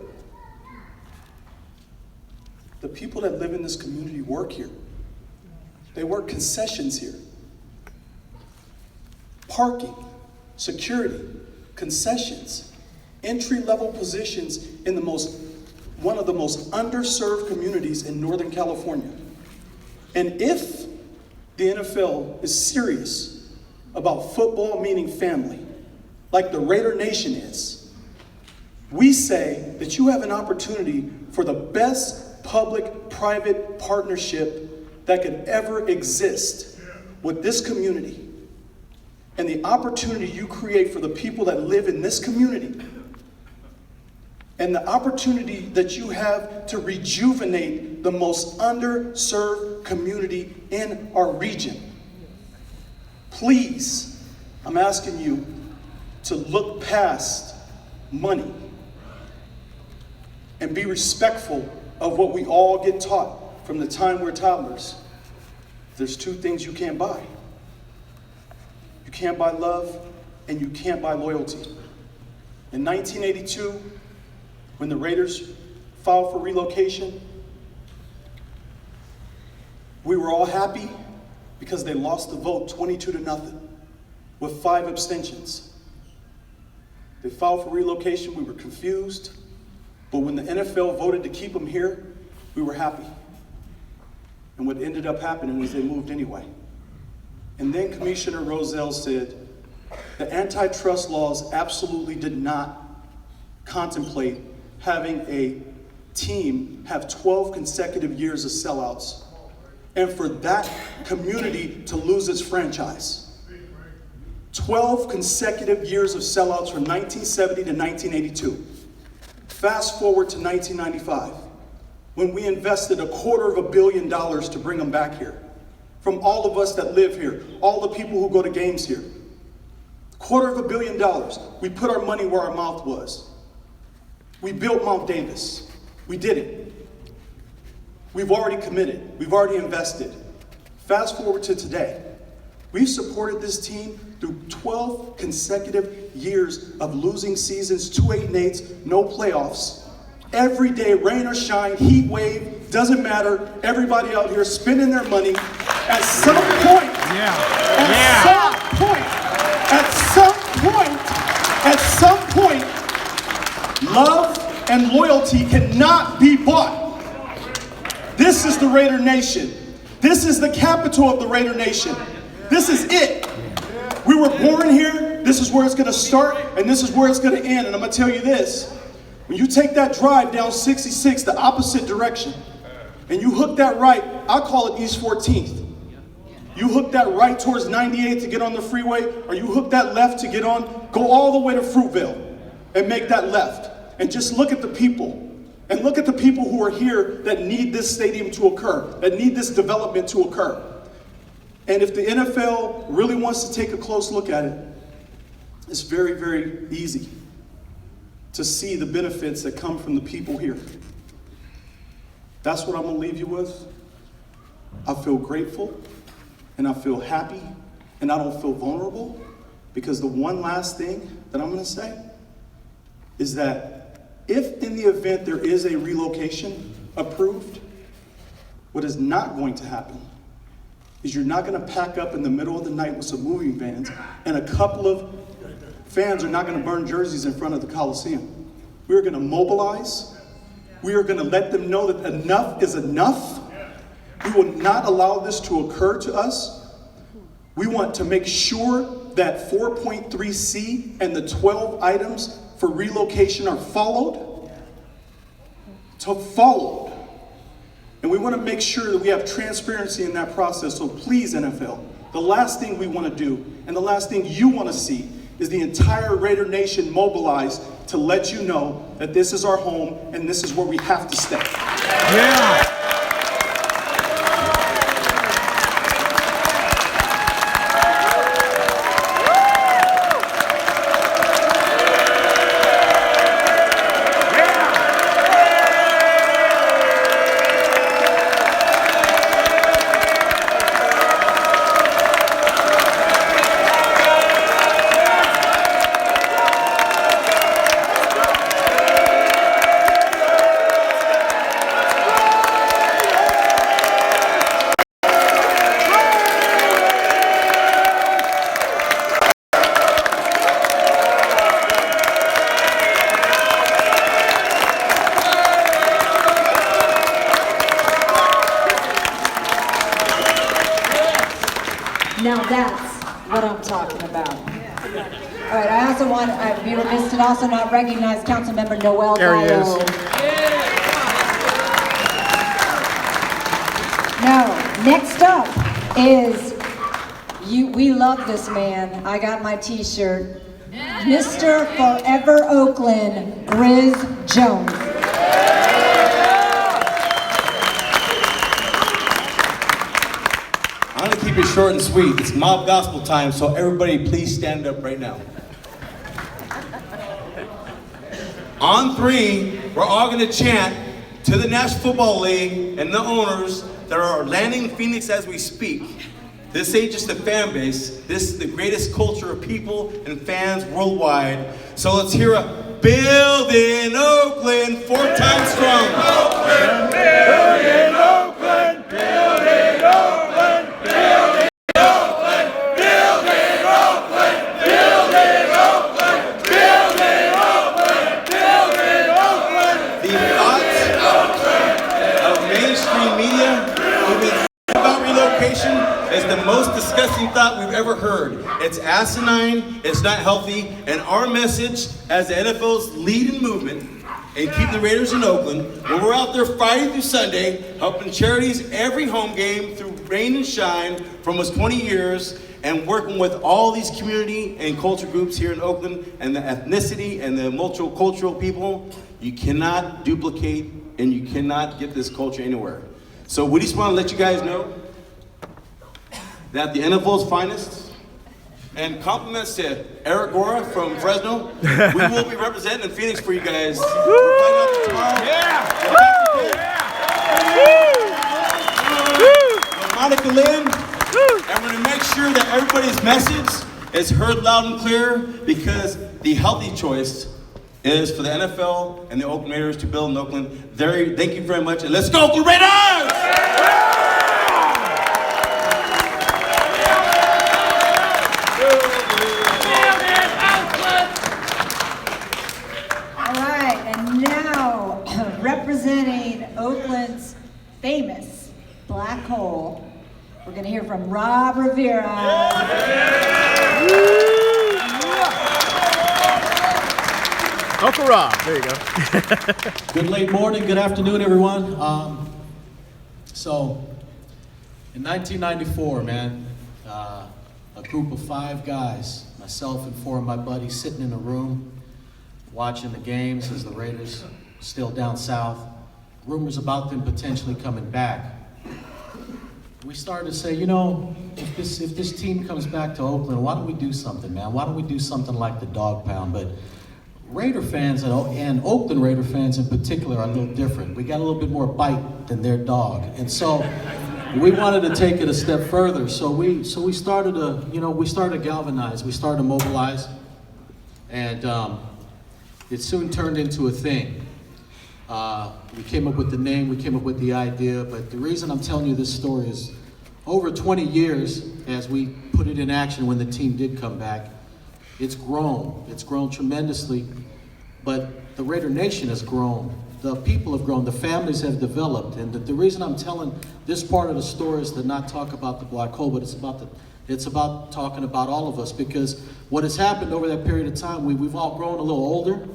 The people that live in this community work here. They work concessions here. Parking, security, concessions, entry-level positions in one of the most underserved communities in Northern California. And if the NFL is serious about football meaning family, like the Raider Nation is, we say that you have an opportunity for the best public-private partnership that could ever exist with this community. And the opportunity you create for the people that live in this community, and the opportunity that you have to rejuvenate the most underserved community in our region. Please, I'm asking you to look past money and be respectful of what we all get taught from the time we're toddlers. There's two things you can't buy. You can't buy love, and you can't buy loyalty. In 1982, when the Raiders filed for relocation, we were all happy because they lost the vote 22-0 with 5 abstentions. They filed for relocation, we were confused, but when the NFL voted to keep them here, we were happy. And what ended up happening was they moved anyway. And then Commissioner Rozelle said the antitrust laws absolutely did not contemplate having a team have 12 consecutive years of sellouts and for that community to lose its franchise. 12 consecutive years of sellouts from 1970 to 1982. Fast forward to 1995, when we invested $250 million to bring them back here. From all of us that live here, all the people who go to games here. $250 million. We put our money where our mouth was. We built Mount Davis. We did it. We've already committed. We've already invested. Fast forward to today. We've supported this team through 12 consecutive years of losing seasons, 2 8-8s, no playoffs. Every day, rain or shine, heat wave, doesn't matter. Everybody out here spending their money. At some point, love and loyalty cannot be bought. This is the Raider Nation. This is the capital of the Raider Nation. This is it. We were born here. This is where it's going to start, and this is where it's going to end. And I'm going to tell you this. When you take that drive down 66, the opposite direction, and you hook that right, I call it East 14th. You hook that right towards 98 to get on the freeway, or you hook that left to get on, go all the way to Fruitville and make that left. And just look at the people. And look at the people who are here that need this stadium to occur, that need this development to occur. And if the NFL really wants to take a close look at it, it's very, very easy to see the benefits that come from the people here. That's what I'm going to leave you with. I feel grateful, and I feel happy, and I don't feel vulnerable, because the one last thing that I'm going to say is that if in the event there is a relocation approved, what is not going to happen is you're not going to pack up in the middle of the night with some moving vans, and a couple of fans are not going to burn jerseys in front of the Coliseum. We're going to mobilize. We are going to let them know that enough is enough. We will not allow this to occur to us. We want to make sure that 4.3C and the 12 items for relocation are followed. And we want to make sure that we have transparency in that process. So please, NFL, the last thing we want to do, and the last thing you want to see, is the entire Raider Nation mobilized to let you know that this is our home and this is where we have to stay.
Yeah.
Now that's what I'm talking about. All right, I also want, I'd be remiss to also not recognize Councilmember Noel
There he is.
Gallo. No, next up is, we love this man. I got my t-shirt. Mr. Forever Oakland, Grizz Jones.
I'm gonna keep it short and sweet. It's mob gospel time, so everybody please stand up right now. On three, we're all gonna chant to the National Football League and the owners that are landing in Phoenix as we speak. This ain't just a fan base. This is the greatest culture of people and fans worldwide. So let's hear a build in Oakland 4 times strong. Oakland, build in Oakland, build in Oakland, build in Oakland, build in Oakland, build in Oakland, build in Oakland, build in Oakland. The thoughts of mainstream media about relocation is the most disgusting thought we've ever heard. It's asinine, it's not healthy, and our message as the NFL's leading movement and keep the Raiders in Oakland, when we're out there Friday through Sunday, helping charities every home game through rain and shine for almost 20 years, and working with all these community and culture groups here in Oakland, and the ethnicity and the multicultural people, you cannot duplicate and you cannot get this culture anywhere. So we just want to let you guys know that the NFL's finest, and compliments to Eric Gora from Fresno, we will be representing in Phoenix for you guys. We're flying out tomorrow. Monica Lynn, and we're going to make sure that everybody's message is heard loud and clear, because the healthy choice is for the NFL and the Oakland Raiders to build in Oakland. Thank you very much, and let's go Oakland Raiders!
All right, and now representing Oakland's famous black hole, we're going to hear from Rob Rivera.
Uncle Rob, there you go.
Good late morning, good afternoon, everyone. So, in 1994, man, a group of 5 guys, myself and 4 of my buddies, sitting in a room, watching the games as the Raiders still down south. Rumors about them potentially coming back. We started to say, you know, if this team comes back to Oakland, why don't we do something, man? Why don't we do something like the Dog Pound? But Raider fans and Oakland Raider fans in particular are a little different. We got a little bit more bite than their dog, and so we wanted to take it a step further. So we started to galvanize. We started to mobilize, and it soon turned into a thing. We came up with the name, we came up with the idea, but the reason I'm telling you this story is over 20 years as we put it in action when the team did come back, it's grown tremendously, but the Raider Nation has grown, the people have grown, the families have developed, and the reason I'm telling this part of the story is to not talk about the black hole, but it's about talking about all of us, because what has happened over that period of time, we've all grown a little older,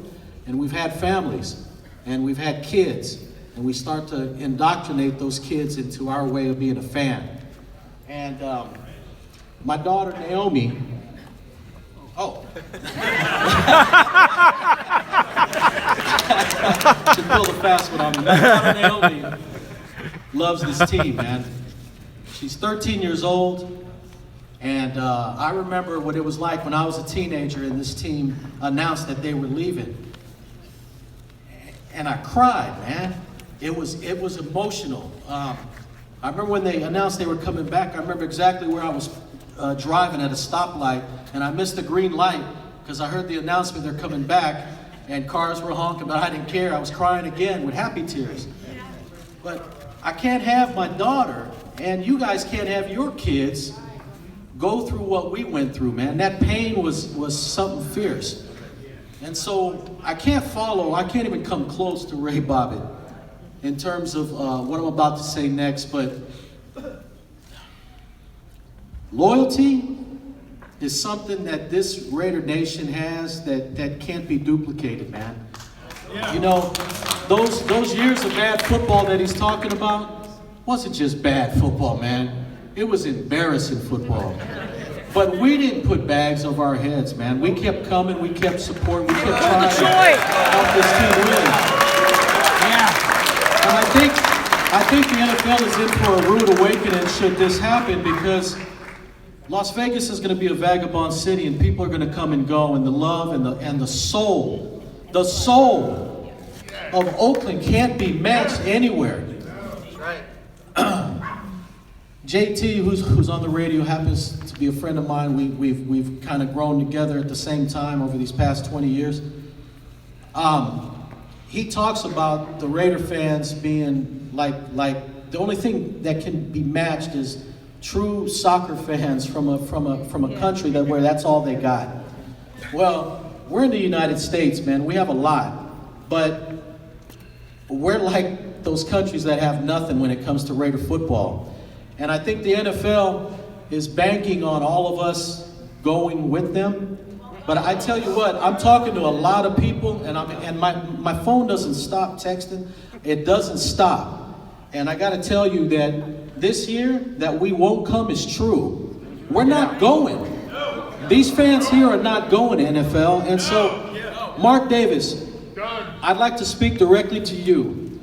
and we've had families, and we've had kids, and we start to indoctrinate those kids into our way of being a fan. And my daughter Naomi, to pull the fast one on me. My daughter Naomi loves this team, man. She's 13 years old, and I remember what it was like when I was a teenager and this team announced that they were leaving. And I cried, man. It was emotional. I remember when they announced they were coming back, I remember exactly where I was driving at a stoplight, and I missed the green light because I heard the announcement they're coming back, and cars were honking, but I didn't care. I was crying again with happy tears. But I can't have my daughter, and you guys can't have your kids go through what we went through, man. That pain was something fierce. And so I can't even come close to Ray Bobbitt in terms of what I'm about to say next, but Loyalty is something that this Raider Nation has that can't be duplicated, man. Yeah. You know, those years of bad football that he's talking about wasn't just bad football, man. It was embarrassing football. But we didn't put bags over our heads, man. We kept coming, we kept supporting, we kept trying to help this team win. Yeah. And I think the NFL is in for a rude awakening should this happen, because Las Vegas is going to be a vagabond city, and people are going to come and go, and the love and the soul of Oakland can't be matched anywhere. JT, who's on the radio, happens to be a friend of mine. We've kind of grown together at the same time over these past 20 years. He talks about the Raider fans being like the only thing that can be matched is true soccer fans from a country where that's all they got. Well, we're in the United States, man. We have a lot, but we're like those countries that have nothing when it comes to Raider football. And I think the NFL is banking on all of us going with them. But I tell you what, I'm talking to a lot of people, and my phone doesn't stop texting. It doesn't stop. And I got to tell you that this year, that we won't come is true. We're not going. These fans here are not going to NFL. And so, Mark Davis, I'd like to speak directly to you.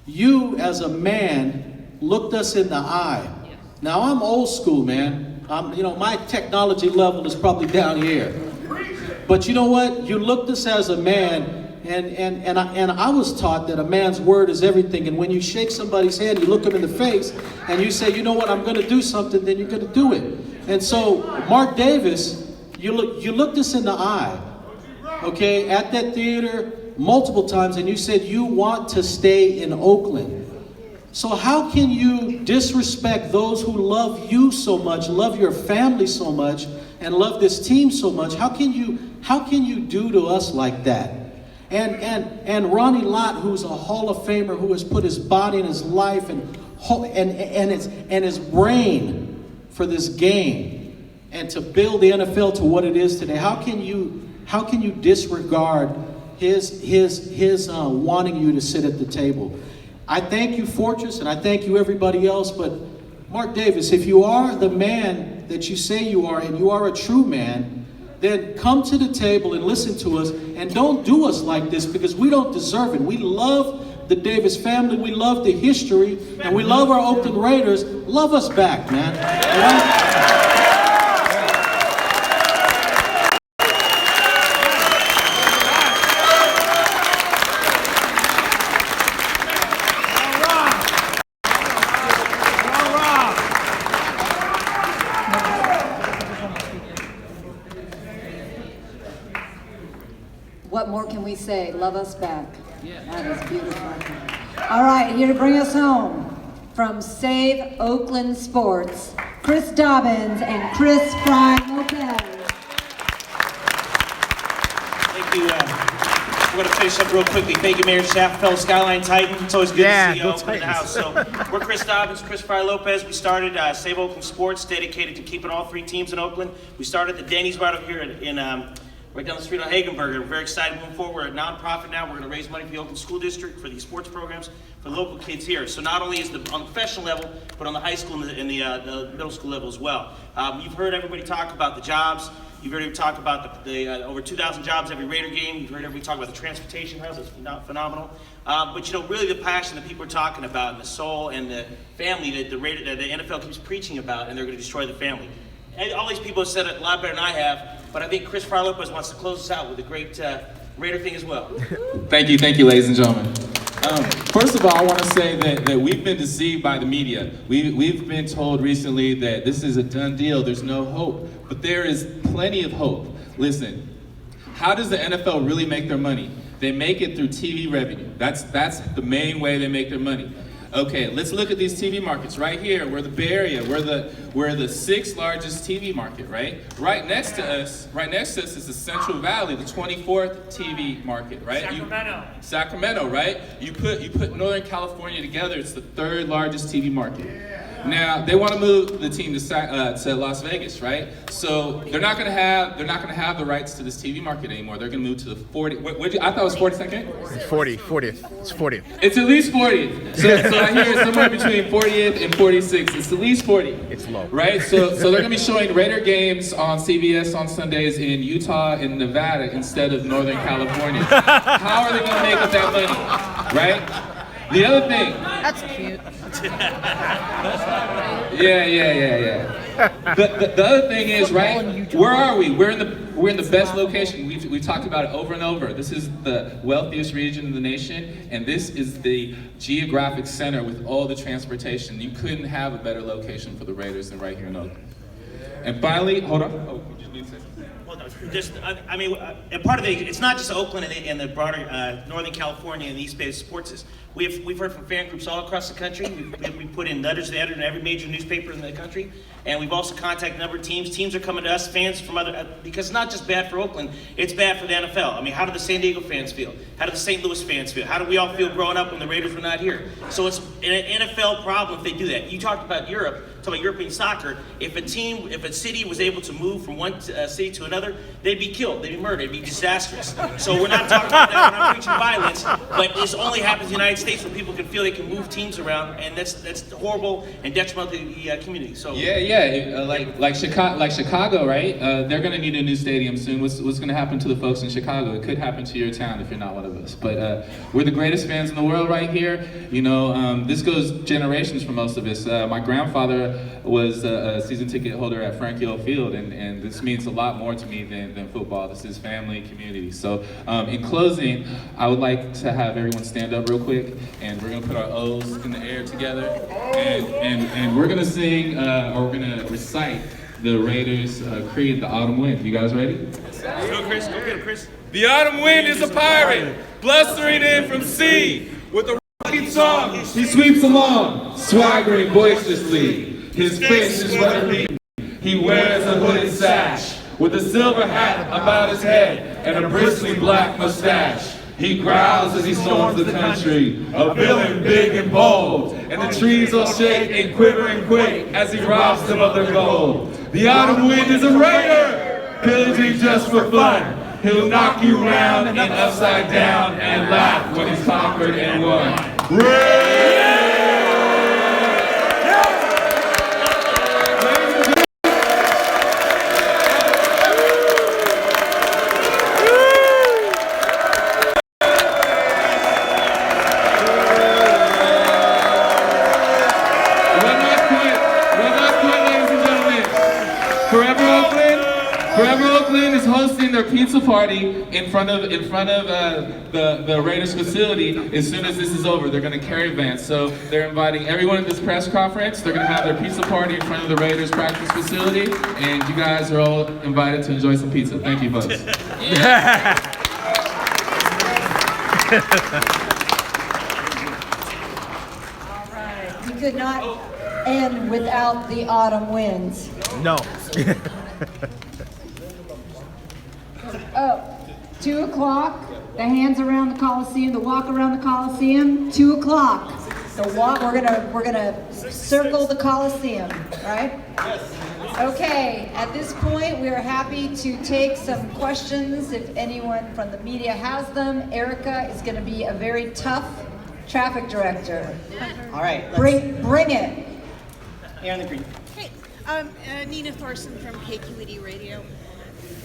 You, as a man, looked us in the eye. Now, I'm old school, man. My technology level is probably down here. But you know what? You looked us as a man, and I was taught that a man's word is everything. And when you shake somebody's hand, you look them in the face, and you say, you know what, I'm going to do something, then you're going to do it. And so, Mark Davis, you looked us in the eye, okay, at that theater multiple times, and you said you want to stay in Oakland. So how can you disrespect those who love you so much, love your family so much, and love this team so much? How can you do to us like that? And Ronnie Lott, who's a Hall of Famer, who has put his body and his life and his brain for this game, and to build the NFL to what it is today. How can you disregard his wanting you to sit at the table? I thank you, Fortress, and I thank you, everybody else, but Mark Davis, if you are the man that you say you are, and you are a true man, then come to the table and listen to us, and don't do us like this, because we don't deserve it. We love the Davis family, we love the history, and we love our Oakland Raiders. Love us back, man. Right?
What more can we say? Love us back. Yeah. That is beautiful. All right, here to bring us home from Save Oakland Sports, Chris Dobbins and Chris Fry Lopez.
Thank you. We're going to finish up real quickly. Thank you, Mayor Schaff, fellow Skyline Titan. It's always good to see you Oakland in the house. So we're Chris Dobbins, Chris Fry Lopez. We started Save Oakland Sports, dedicated to keeping all three teams in Oakland. We started the Denny's right over here in right down the street on Hagenberger. We're very excited moving forward. We're a nonprofit now. We're going to raise money for the Oakland School District for these sports programs for local kids here. So not only is on the professional level, but on the high school and the middle school level as well. You've heard everybody talk about the jobs. You've heard everybody talk about the over 2,000 jobs every Raider game. You've heard everybody talk about the transportation house. It's phenomenal. But really the passion that people are talking about, and the soul and the family that the NFL keeps preaching about, and they're going to destroy the family. And all these people have said it a lot better than I have. But I think Chris Fry Lopez wants to close us out with a great Raider thing as well.
Thank you, ladies and gentlemen. First of all, I want to say that we've been deceived by the media. We've been told recently that this is a done deal, there's no hope. But there is plenty of hope. Listen, how does the NFL really make their money? They make it through TV revenue. That's the main way they make their money. Okay, let's look at these TV markets right here. We're the Bay Area. We're the sixth largest TV market, right? Right next to us is the Central Valley, the 24th TV market, right? Sacramento, right? You put Northern California together, it's the third largest TV market. Now they want to move the team to Las Vegas, right? So they're not going to have the rights to this TV market anymore. They're going to move to the 40. I thought it was 42nd.
It's 40th. It's 40th.
It's at least 40th. So I hear it's somewhere between 40th and 46th. It's at least 40.
It's low.
Right? So they're going to be showing Raider games on CBS on Sundays in Utah and Nevada instead of Northern California. How are they going to make up that money? Right? The other thing.
That's cute.
Yeah. The other thing is, right? Where are we? We're in the best location. We've talked about it over and over. This is the wealthiest region in the nation, and this is the geographic center with all the transportation. You couldn't have a better location for the Raiders than right here in Oakland. And finally, hold on. Oh, you just need to say something.
Well, no, and part of it's not just Oakland and the broader Northern California and the East Bay sports. We've heard from fan groups all across the country. We put in letters to the editor in every major newspaper in the country, and we've also contacted a number of teams. Teams are coming to us, fans from other, because it's not just bad for Oakland, it's bad for the NFL. I mean, how do the San Diego fans feel? How do the St. Louis fans feel? How do we all feel growing up when the Raiders were not here? So it's an NFL problem if they do that. You talked about Europe, talking about European soccer. If a city was able to move from one city to another, they'd be killed, they'd be murdered, it'd be disastrous. So we're not talking about that, we're not preaching violence, but this only happens in the United States where people can feel they can move teams around, and that's horrible and detrimental to the community. So
like Chicago, right? They're going to need a new stadium soon. What's going to happen to the folks in Chicago? It could happen to your town if you're not one of us. But we're the greatest fans in the world right here. You know, this goes generations for most of us. My grandfather was a season ticket holder at Frank Hill Field, and this means a lot more to me than football. This is family, community. So in closing, I would like to have everyone stand up real quick, and we're going to put our O's in the air together, and we're going to sing, or we're going to recite the Raiders' creed, The Autumn Wind. You guys ready?
Go, Chris. Go get him, Chris.
The autumn wind is a pirate, blustering in from sea. With a rocking song, he sweeps along, swaggering boisterously. His face is weather-beaten. He wears a hooded sash, with a silver hat about his head and a bristly black mustache. He growls as he storms the country, a villain big and bold, and the trees all shake and quiver and quake as he robs them of their gold. The autumn wind is a raider, pillaging just for fun. He'll knock you round and upside down and laugh when he's conquered and won. Forever Oakland is hosting their pizza party in front of the Raiders facility. As soon as this is over, they're going to carry vans. So they're inviting everyone at this press conference. They're going to have their pizza party in front of the Raiders practice facility, and you guys are all invited to enjoy some pizza. Thank you, folks.
All right. We could not end without the autumn winds.
No.
2 o'clock, the hands around the Coliseum, the walk around the Coliseum, 2 o'clock. The walk, we're gonna circle the Coliseum, right? Yes. Okay, at this point, we are happy to take some questions if anyone from the media has them. Erica is gonna be a very tough traffic director.
All right.
Bring it.
Here on the green.
Hey, Nina Thorson from KQED Radio.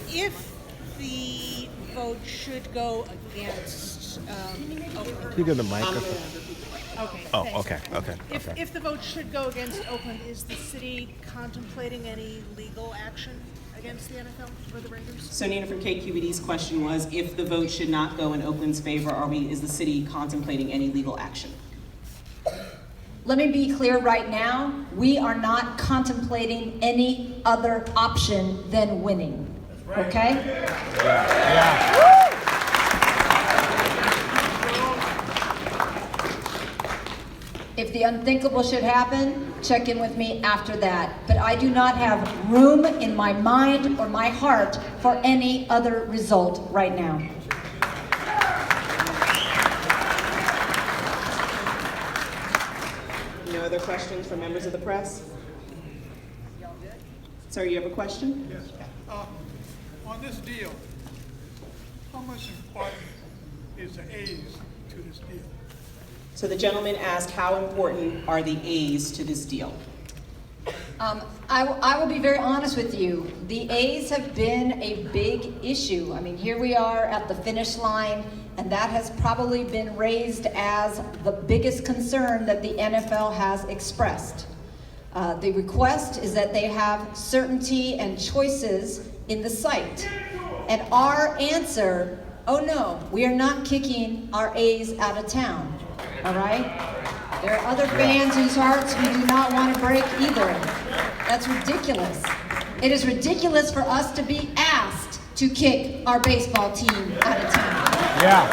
If the vote should go against Oakland.
You go to the microphone.
Okay.
Oh,
thanks.
okay.
If the vote should go against Oakland, is the city contemplating any legal action against the NFL or the Raiders?
So Nina from KQED's question was, if the vote should not go in Oakland's favor, is the city contemplating any legal action?
Let me be clear right now, we are not contemplating any other option than winning. Okay? If the unthinkable should happen, check in with me after that. But I do not have room in my mind or my heart for any other result right now.
You know, other questions from members of the press? Sir, you have a question?
Yes. On this deal, how much important is the A's to this deal?
So the gentleman asked, how important are the A's to this deal?
I will be very honest with you. The A's have been a big issue. I mean, here we are at the finish line, and that has probably been raised as the biggest concern that the NFL has expressed. The request is that they have certainty and choices in the site. And our answer, oh no, we are not kicking our A's out of town, all right? There are other fans whose hearts we do not want to break either. That's ridiculous. It is ridiculous for us to be asked to kick our baseball team out of town.
Yeah.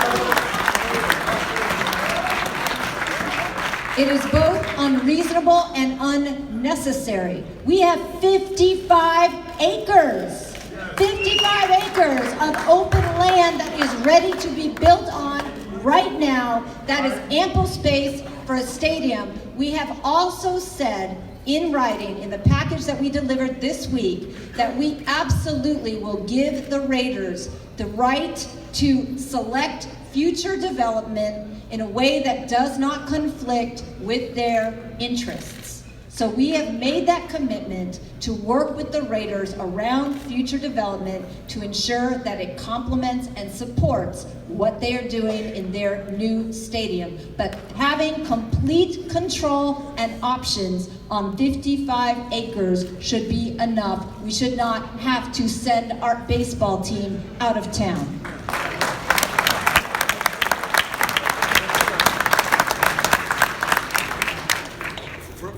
It is both unreasonable and unnecessary. We have 55 acres. 55 acres of open land that is ready to be built on right now. That is ample space for a stadium. We have also said in writing in the package that we delivered this week that we absolutely will give the Raiders the right to select future development in a way that does not conflict with their interests. So we have made that commitment to work with the Raiders around future development to ensure that it complements and supports what they are doing in their new stadium. But having complete control and options on 55 acres should be enough. We should not have to send our baseball team out of town.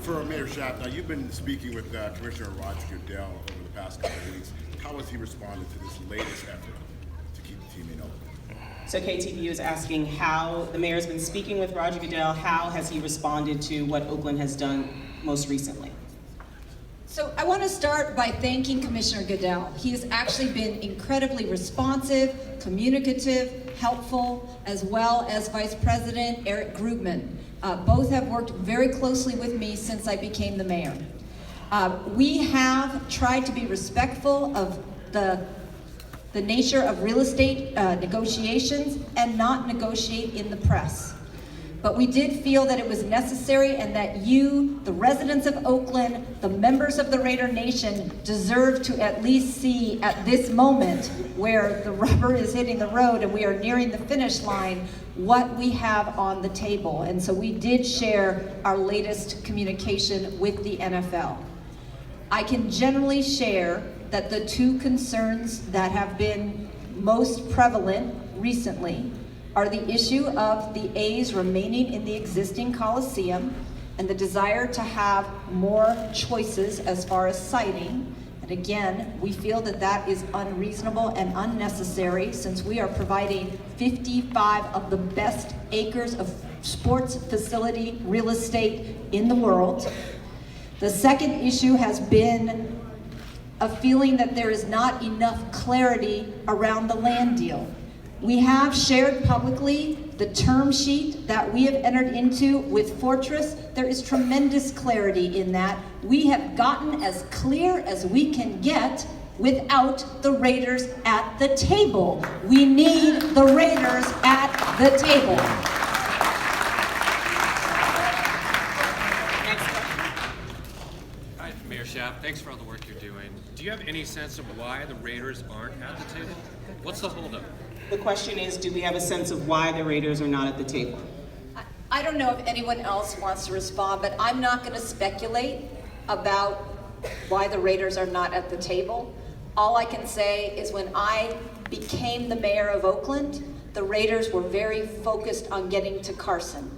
For Mayor Schaaf, now you've been speaking with Commissioner Roger Goodell over the past couple of weeks. How has he responded to this latest effort to keep the team in Oakland?
So KTVU is asking how the mayor's been speaking with Roger Goodell. How has he responded to what Oakland has done most recently?
So I want to start by thanking Commissioner Goodell. He has actually been incredibly responsive, communicative, helpful, as well as Vice President Eric Grubman. Both have worked very closely with me since I became the mayor. We have tried to be respectful of the nature of real estate negotiations and not negotiate in the press. But we did feel that it was necessary and that you, the residents of Oakland, the members of the Raider Nation, deserve to at least see at this moment where the rubber is hitting the road and we are nearing the finish line what we have on the table. And so we did share our latest communication with the NFL. I can generally share that the two concerns that have been most prevalent recently are the issue of the A's remaining in the existing Coliseum and the desire to have more choices as far as siting. And again, we feel that that is unreasonable and unnecessary since we are providing 55 of the best acres of sports facility real estate in the world. The second issue has been a feeling that there is not enough clarity around the land deal. We have shared publicly the term sheet that we have entered into with Fortress. There is tremendous clarity in that. We have gotten as clear as we can get without the Raiders at the table. We need the Raiders at the table.
Hi, Mayor Schaaf, thanks for all the work you're doing. Do you have any sense of why the Raiders aren't at the table? What's the holdup?
The question is, do we have a sense of why the Raiders are not at the table?
I don't know if anyone else wants to respond, but I'm not going to speculate about why the Raiders are not at the table. All I can say is when I became the mayor of Oakland, the Raiders were very focused on getting to Carson.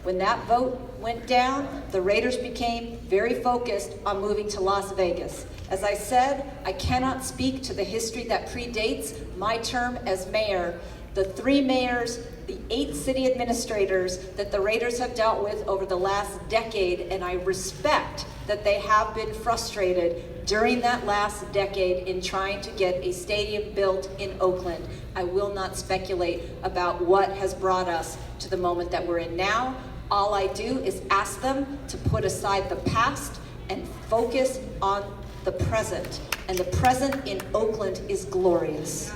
When that vote went down, the Raiders became very focused on moving to Las Vegas. As I said, I cannot speak to the history that predates my term as mayor. The 3 mayors, the 8 city administrators that the Raiders have dealt with over the last decade, and I respect that they have been frustrated during that last decade in trying to get a stadium built in Oakland. I will not speculate about what has brought us to the moment that we're in now. All I do is ask them to put aside the past and focus on the present. And the present in Oakland is glorious.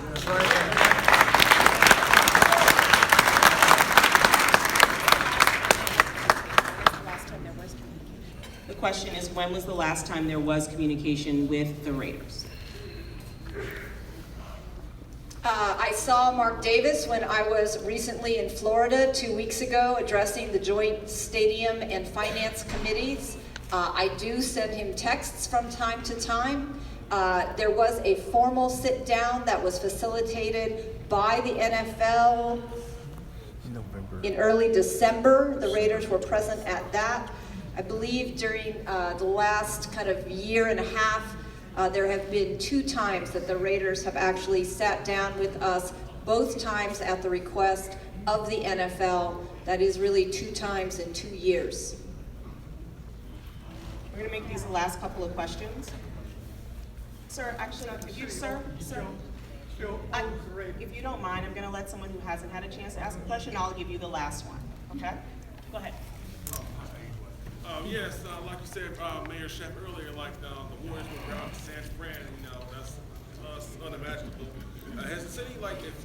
The question is, when was the last time there was communication with the Raiders?
I saw Mark Davis when I was recently in Florida 2 weeks ago addressing the joint stadium and finance committees. I do send him texts from time to time. There was a formal sit down that was facilitated by the NFL in early December. The Raiders were present at that. I believe during the last kind of year and a half, there have been 2 times that the Raiders have actually sat down with us, both times at the request of the NFL. That is really 2 times in 2 years.
We're going to make these the last couple of questions. Sir, actually, if you, sir, if you don't mind, I'm going to let someone who hasn't had a chance to ask a question, I'll give you the last one, okay? Go ahead.
Yes, like you said, Mayor Sheff earlier, like the Warriors will go out to San Fran, that's unimaginable. Has the city, like, if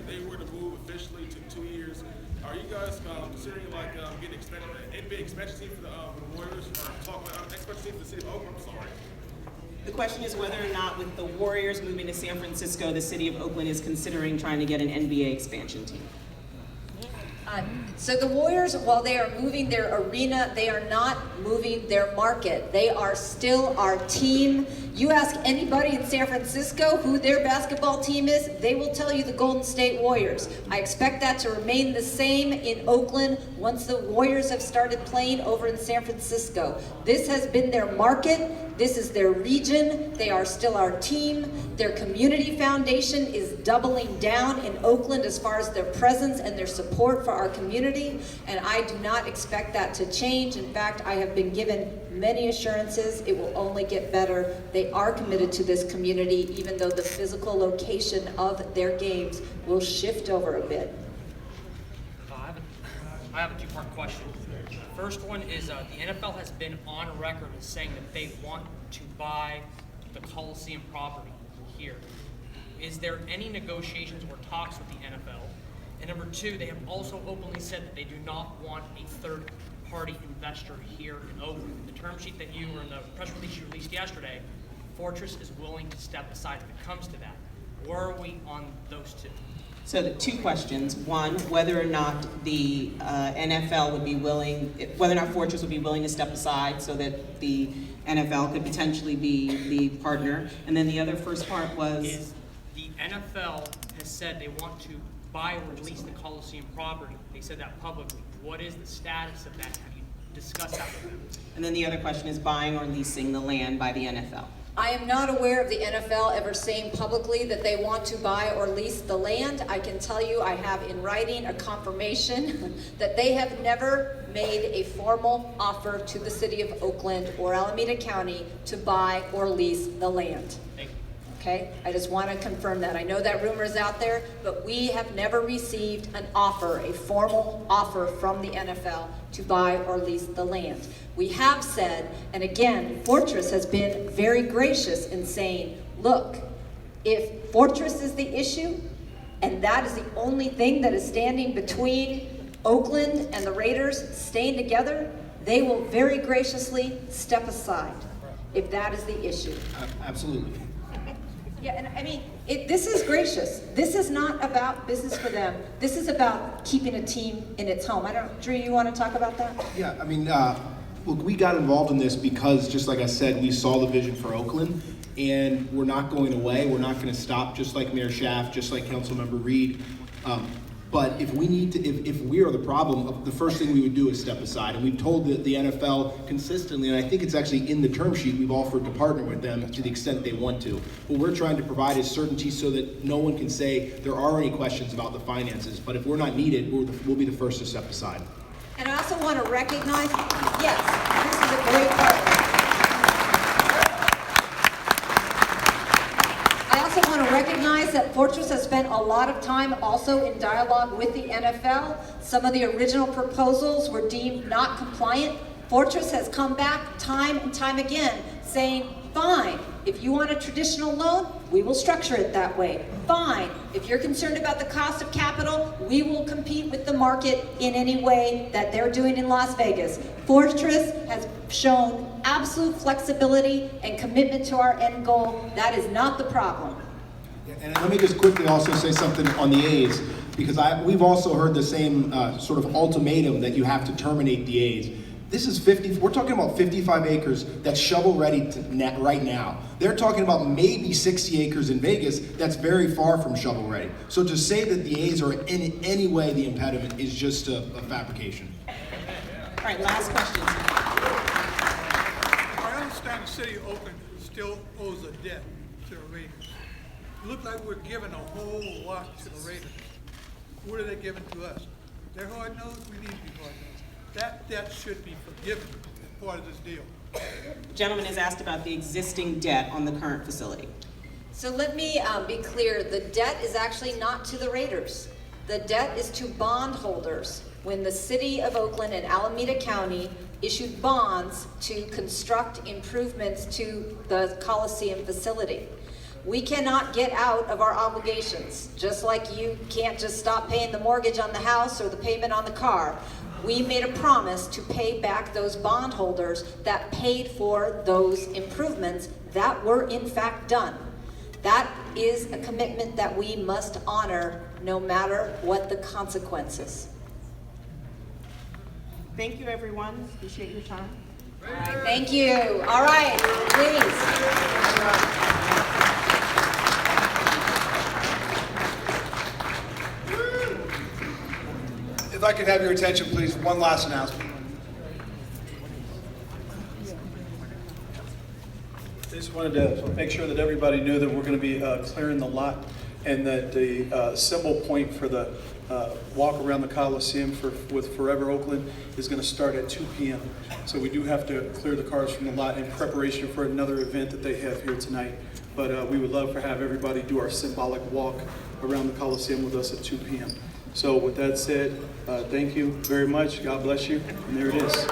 they were to move officially to 2 years, are you guys considering like getting an NBA expansion team for the Warriors, or talking about expansion team for the city of Oakland? I'm sorry.
The question is whether or not with the Warriors moving to San Francisco, the city of Oakland is considering trying to get an NBA expansion team.
So the Warriors, while they are moving their arena, they are not moving their market. They are still our team. You ask anybody in San Francisco who their basketball team is, they will tell you the Golden State Warriors. I expect that to remain the same in Oakland once the Warriors have started playing over in San Francisco. This has been their market. This is their region. They are still our team. Their community foundation is doubling down in Oakland as far as their presence and their support for our community, and I do not expect that to change. In fact, I have been given many assurances it will only get better. They are committed to this community, even though the physical location of their games will shift over a bit.
I have a 2-part question. First one is the NFL has been on record as saying that they want to buy the Coliseum property here. Is there any negotiations or talks with the NFL? And number 2, they have also openly said that they do not want a third-party investor here in Oakland. The term sheet that you, or in the press release you released yesterday, Fortress is willing to step aside if it comes to that. Where are we on those 2?
So the 2 questions. One, whether or not the NFL would be willing, whether or not Fortress would be willing to step aside so that the NFL could potentially be the partner. And then the other first part was?
Is the NFL has said they want to buy or lease the Coliseum property. They said that publicly. What is the status of that? Have you discussed that with them?
And then the other question is buying or leasing the land by the NFL.
I am not aware of the NFL ever saying publicly that they want to buy or lease the land. I can tell you I have in writing a confirmation that they have never made a formal offer to the city of Oakland or Alameda County to buy or lease the land. Okay? I just want to confirm that. I know that rumor is out there, but we have never received an offer, a formal offer from the NFL to buy or lease the land. We have said, and again, Fortress has been very gracious in saying, look, if Fortress is the issue, and that is the only thing that is standing between Oakland and the Raiders staying together, they will very graciously step aside if that is the issue.
Absolutely.
Yeah, and I mean, this is gracious. This is not about business for them. This is about keeping a team in its home. I don't, Drew, you want to talk about that?
Yeah, I mean, look, we got involved in this because, just like I said, we saw the vision for Oakland, and we're not going away. We're not going to stop, just like Mayor Schaaf, just like Councilmember Reed. But if we need to, if we are the problem, the first thing we would do is step aside. And we've told the NFL consistently, and I think it's actually in the term sheet, we've offered to partner with them to the extent they want to. What we're trying to provide is certainty so that no one can say there are any questions about the finances. But if we're not needed, we'll be the first to step aside.
And I also want to recognize, yes, this is a great partner. I also want want to recognize that Fortress has spent a lot of time also in dialogue with the NFL. Some of the original proposals were deemed not compliant. Fortress has come back time and time again saying, fine, if you want a traditional loan, we will structure it that way. Fine, if you're concerned about the cost of capital, we will compete with the market in any way that they're doing in Las Vegas. Fortress has shown absolute flexibility and commitment to our end goal. That is not the problem.
And let me just quickly also say something on the A's, because we've also heard the same sort of ultimatum that you have to terminate the A's. This is we're talking about 55 acres that's shovel ready right now. They're talking about maybe 60 acres in Vegas that's very far from shovel ready. So to say that the A's are in any way the impediment is just a fabrication.
All right, last question.
I understand the city of Oakland still owes a debt to the Raiders. It looks like we're giving a whole lot to the Raiders. What are they giving to us? They're hard-nosed, we need to be hard-nosed. That debt should be forgiven as part of this deal.
The gentleman has asked about the existing debt on the current facility.
So let me be clear, the debt is actually not to the Raiders. The debt is to bondholders when the city of Oakland and Alameda County issued bonds to construct improvements to the Coliseum facility. We cannot get out of our obligations, just like you can't just stop paying the mortgage on the house or the payment on the car. We made a promise to pay back those bondholders that paid for those improvements that were in fact done. That is a commitment that we must honor no matter what the consequences.
Thank you, everyone. Appreciate your time.
All right, thank you. All right, please.
If I could have your attention, please, one last announcement. I just wanted to make sure that everybody knew that we're going to be clearing the lot and that the symbol point for the walk around the Coliseum with Forever Oakland is going to start at 2 p.m. So we do have to clear the cars from the lot in preparation for another event that they have here tonight. But we would love to have everybody do our symbolic walk around the Coliseum with us at 2 p.m. So with that said, thank you very much. God bless you. And there it is.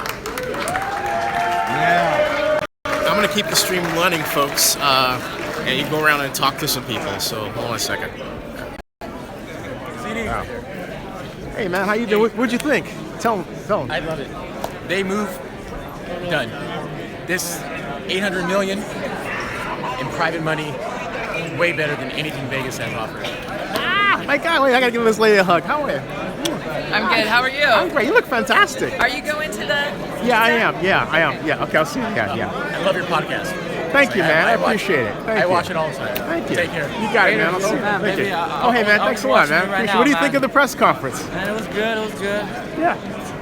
Yeah. I'm going to keep the stream running, folks. And you can go around and talk to some people. So hold on a second. Wow. Hey, man, how you doing? What'd you think? Tell them.
I love it. They move. Done. This $800 million in private money, way better than anything Vegas has offered.
My God, wait, I gotta give this lady a hug. How are you?
I'm good. How are you?
I'm great. You look fantastic.
Are you going to the?
Yeah, I am. Yeah. Okay, I'll see you. Yeah.
I love your podcast.
Thank you, man. I appreciate it.
I watch it all the time.
Thank you.
Take care.
You got it, man. I'll see you. Thank you. Oh, hey, man. Thanks a lot, man. What do you think of the press conference?
Man, it was good.
Yeah.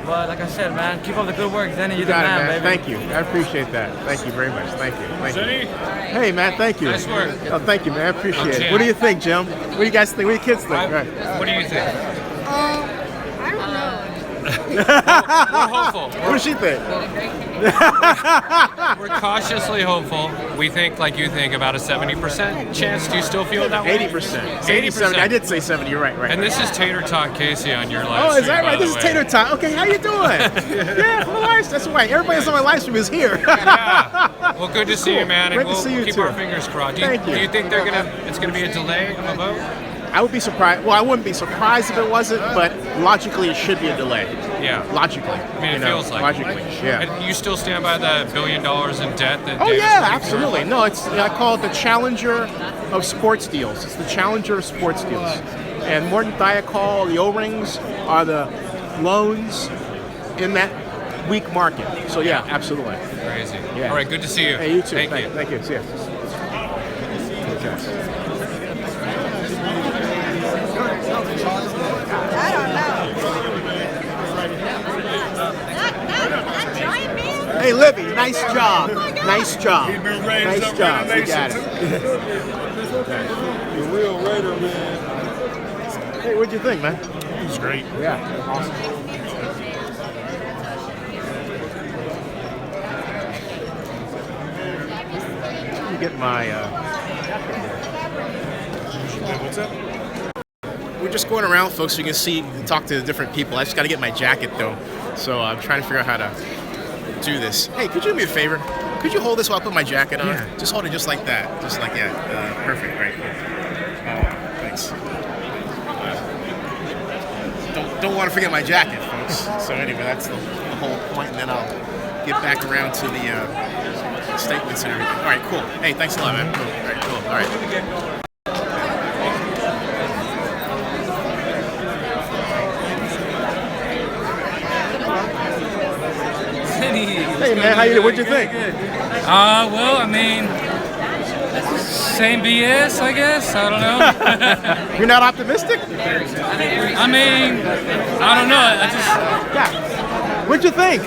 But like I said, man, keep up the good work. Then
You got it, man. Thank you. I appreciate that. Thank you very much. Thank you. Hey, man. Thank you.
Nice work.
Oh, thank you, man. I appreciate it. What do you think, Jim? What do you guys think? What do your kids think?
What do you think?
I don't know.
We're hopeful.
What does she think?
We're cautiously hopeful. We think, like you think, about a 70% chance. Do you still feel that way?
80%. 80%. I did say 70. You're right.
And this is Tater Talk Casey on your live
Oh, is
stream,
that
by
right?
the
This is
way.
Tater Talk. Okay, how you doing? Yeah, from the live. That's right. Everybody that's on my live stream is here.
Yeah. Well, good to see you, man. And
Great to
we'll
see you
keep
too.
our fingers crossed. Do
Thank you.
you think it's gonna be a delay of a vote?
I would be surprised. Well, I wouldn't be surprised if it wasn't, but logically it should be a delay.
Yeah.
Logically.
I mean, it feels like
logically. Yeah.
And you still stand by the $1 billion in debt that
Oh
Davis
yeah,
went
absolutely.
through?
No, I call it the challenger of sports deals. It's the challenger of sports deals. And Morton Thiokol, the O-rings are the loans in that weak market. So yeah, absolutely.
Crazy.
Yeah.
All right, good to see you.
Hey, you too.
Thank you.
Thank you. See ya. Okay.
I don't know.
Hey, Libby, nice job. Nice job. Nice job. You got it.
The real Raider, man.
Hey, what'd you think, man?
It was great.
Yeah, awesome. Let me get my What's up? We're just going around, folks, so you can see, talk to different people. I just got to get my jacket, though. So I'm trying to figure out how to do this. Hey, could you do me a favor? Could you hold this while I put my jacket on? Yeah. Just hold it just like that. Just like, yeah. Perfect. Right. Thanks. Don't want to forget my jacket, folks. So anyway, that's the whole point, and then I'll get back around to the statements and everything. All right, cool. Hey, thanks a lot, man. Cool. All right, cool. All right. Hey man, how you doing? What'd you think?
Well, I mean, same BS, I guess. I don't know.
You're not optimistic?
I mean, I don't know. I just.
Yeah. What'd you think?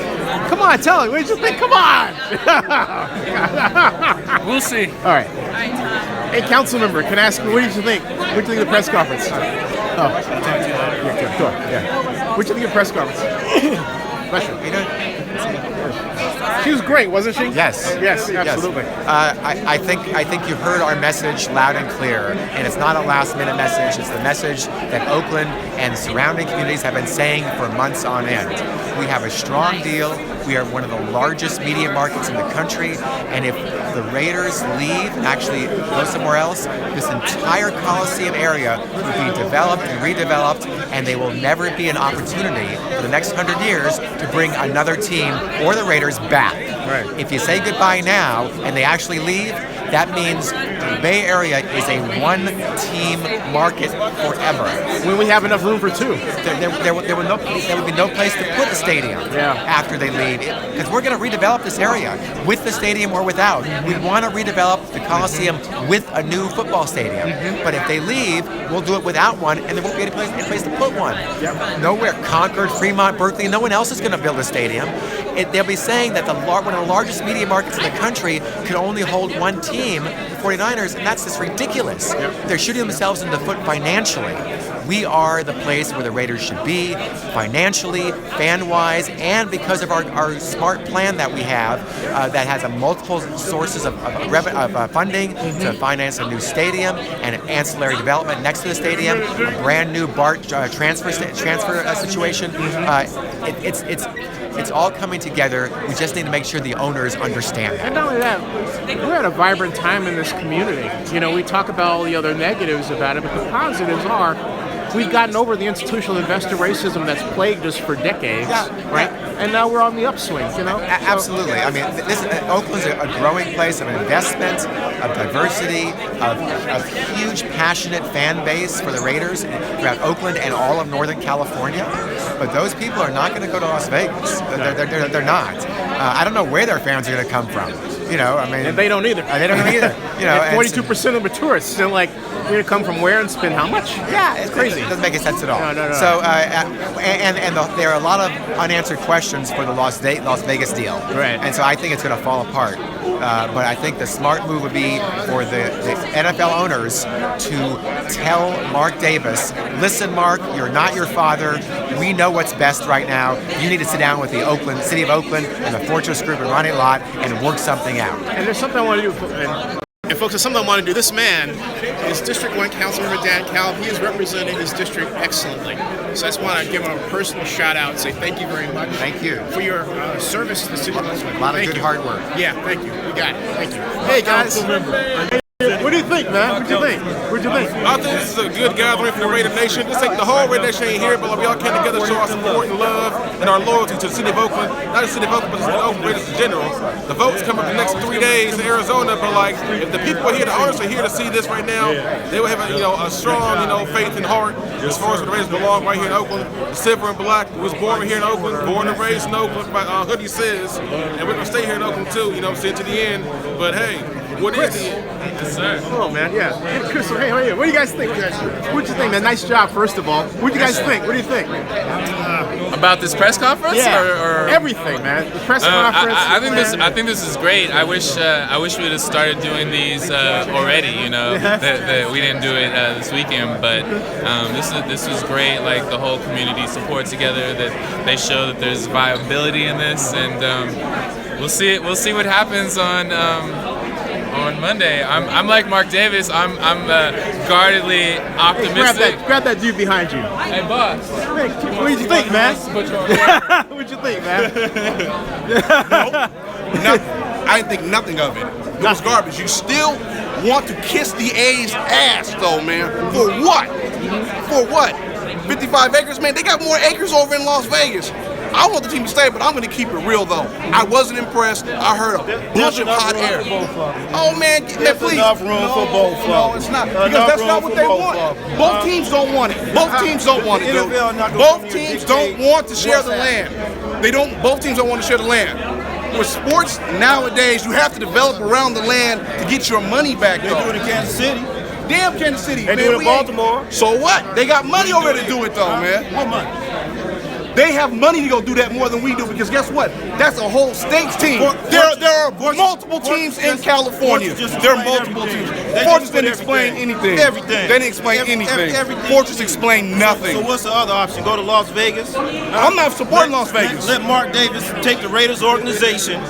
Come on, tell me. What'd you think? Come on.
We'll see.
All right. Hey, council member, can I ask you, what did you think? What did you think of the press conference? Oh. Yeah, sure. Yeah. What did you think of the press conference? Question. She was great, wasn't she?
Yes.
Yes, absolutely.
I think you heard our message loud and clear, and it's not a last-minute message. It's the message that Oakland and surrounding communities have been saying for months on end. We have a strong deal. We are one of the largest media markets in the country, and if the Raiders leave and actually go somewhere else, this entire Coliseum area will be developed and redeveloped, and there will never be an opportunity for the next 100 years to bring another team or the Raiders back.
Right.
If you say goodbye now and they actually leave, that means the Bay Area is a one-team market forever.
When we have enough room for two.
There would be no place to put a stadium after they leave, because we're going to redevelop this area with the stadium or without. We want to redevelop the Coliseum with a new football stadium. But if they leave, we'll do it without one, and there won't be any place to put one. Nowhere. Concord, Fremont, Berkeley, no one else is going to build a stadium. They'll be saying that one of the largest media markets in the country can only hold one team, the 49ers, and that's just ridiculous. They're shooting themselves in the foot financially. We are the place where the Raiders should be, financially, fan-wise, and because of our smart plan that we have that has multiple sources of funding to finance a new stadium and an ancillary development next to the stadium, a brand new BART transfer situation. It's all coming together. We just need to make sure the owners understand that.
And not only that, we're at a vibrant time in this community. You know, we talk about all the other negatives about it, but the positives are we've gotten over the institutional investor racism that's plagued us for decades, right? And now we're on the upswing, you know?
Absolutely. I mean, Oakland's a growing place of investment, of diversity, of huge, passionate fan base for the Raiders throughout Oakland and all of Northern California. But those people are not going to go to Las Vegas. They're not. I don't know where their fans are going to come from. You know, I mean,
and they don't either.
They don't either. You know,
42% of them are tourists. They're like, you're going to come from where and spend how much?
Yeah, it's crazy. It doesn't make any sense at all.
No.
So, there are a lot of unanswered questions for the Las Vegas deal.
Right.
And so I think it's going to fall apart. But I think the smart move would be for the NFL owners to tell Mark Davis, listen, Mark, you're not your father. We know what's best right now. You need to sit down with the City of Oakland and the Fortress Group and Ronnie Lott and work something out.
And there's something I want to do. And folks, there's something I want to do. This man is District 1 Councilmember Dan Calv. He is representing his district excellently. So I just want to give him a personal shout out and say thank you very much.
Thank you.
For your service to the city of Oakland.
A lot of good hard work.
Yeah, thank you. You got it. Thank you. Hey, guys. What do you think, man? What do you think?
I think this is a good gathering for the Raider Nation. This ain't the whole Raider Nation ain't here, but we all came together to show our support and love and our loyalty to the city of Oakland. Not the city of Oakland, but the Oakland Raiders in general. The votes come up the next 3 days in Arizona, but like if the people are here, the owners are here to see this right now, they will have a strong faith and heart as far as the Raiders belong right here in Oakland. The silver and black was born right here in Oakland, born and raised in Oakland, by Hoodie says, and we're gonna stay here in Oakland too. See to the end. But hey, what is the end? Yes, sir.
Oh man, yeah. Hey, Chris, hey, how are you? What do you guys think? What'd you think, man? Nice job, first of all. What do you guys think? What do you think?
About this press conference?
Yeah,
or
everything, man. The press conference.
I think this is great. I wish we'd have started doing these already. That we didn't do it this weekend, but this was great. Like the whole community support together. That they show that there's viability in this, and we'll see what happens on on Monday. I'm like Mark Davis. I'm guardedly optimistic.
Grab that dude behind you.
Hey, boss.
What did you think, man? What'd you think, man?
I didn't think nothing of it. It was garbage. You still want to kiss the A's ass, though, man. For what? For what? 55 acres, man. They got more acres over in Las Vegas. I want the team to stay, but I'm going to keep it real, though. I wasn't impressed. I heard a bunch of hot air. Oh, man, please.
Enough room for both of them.
No, it's not. Because that's not what they want. Both teams don't want it. Both teams don't want it, dude. Both teams don't want to share the land. Both teams don't want to share the land. With sports nowadays, you have to develop around the land to get your money back, though.
They do it in Kansas City.
Damn Kansas City,
They
man.
do it in Baltimore.
So what? They got money over there to do it, though, man.
What money?
They have money to go do that more than we do, because guess what? That's a whole state's team. There are multiple teams in California. There are multiple teams. Fortress didn't explain anything.
Everything.
They didn't explain anything. Fortress explained nothing.
So what's the other option? Go to Las Vegas?
I'm not supporting Las Vegas.
Let Mark Davis take the Raiders organization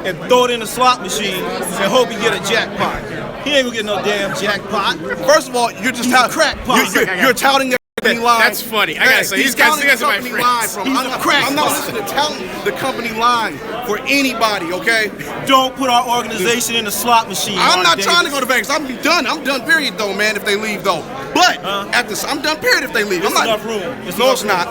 and throw it in a slot machine and hope he get a jackpot. He ain't gonna get no damn jackpot.
First of all, you're just you're touting their company line.
That's funny. I gotta say, these guys are my friends.
I'm not listening to touting the company line for anybody, okay?
Don't put our organization in the slot machine.
I'm not trying to go to Vegas. I'm done. I'm done, period, though, man, if they leave, though. But I'm done, period, if they leave.
It's enough room.
No, it's not.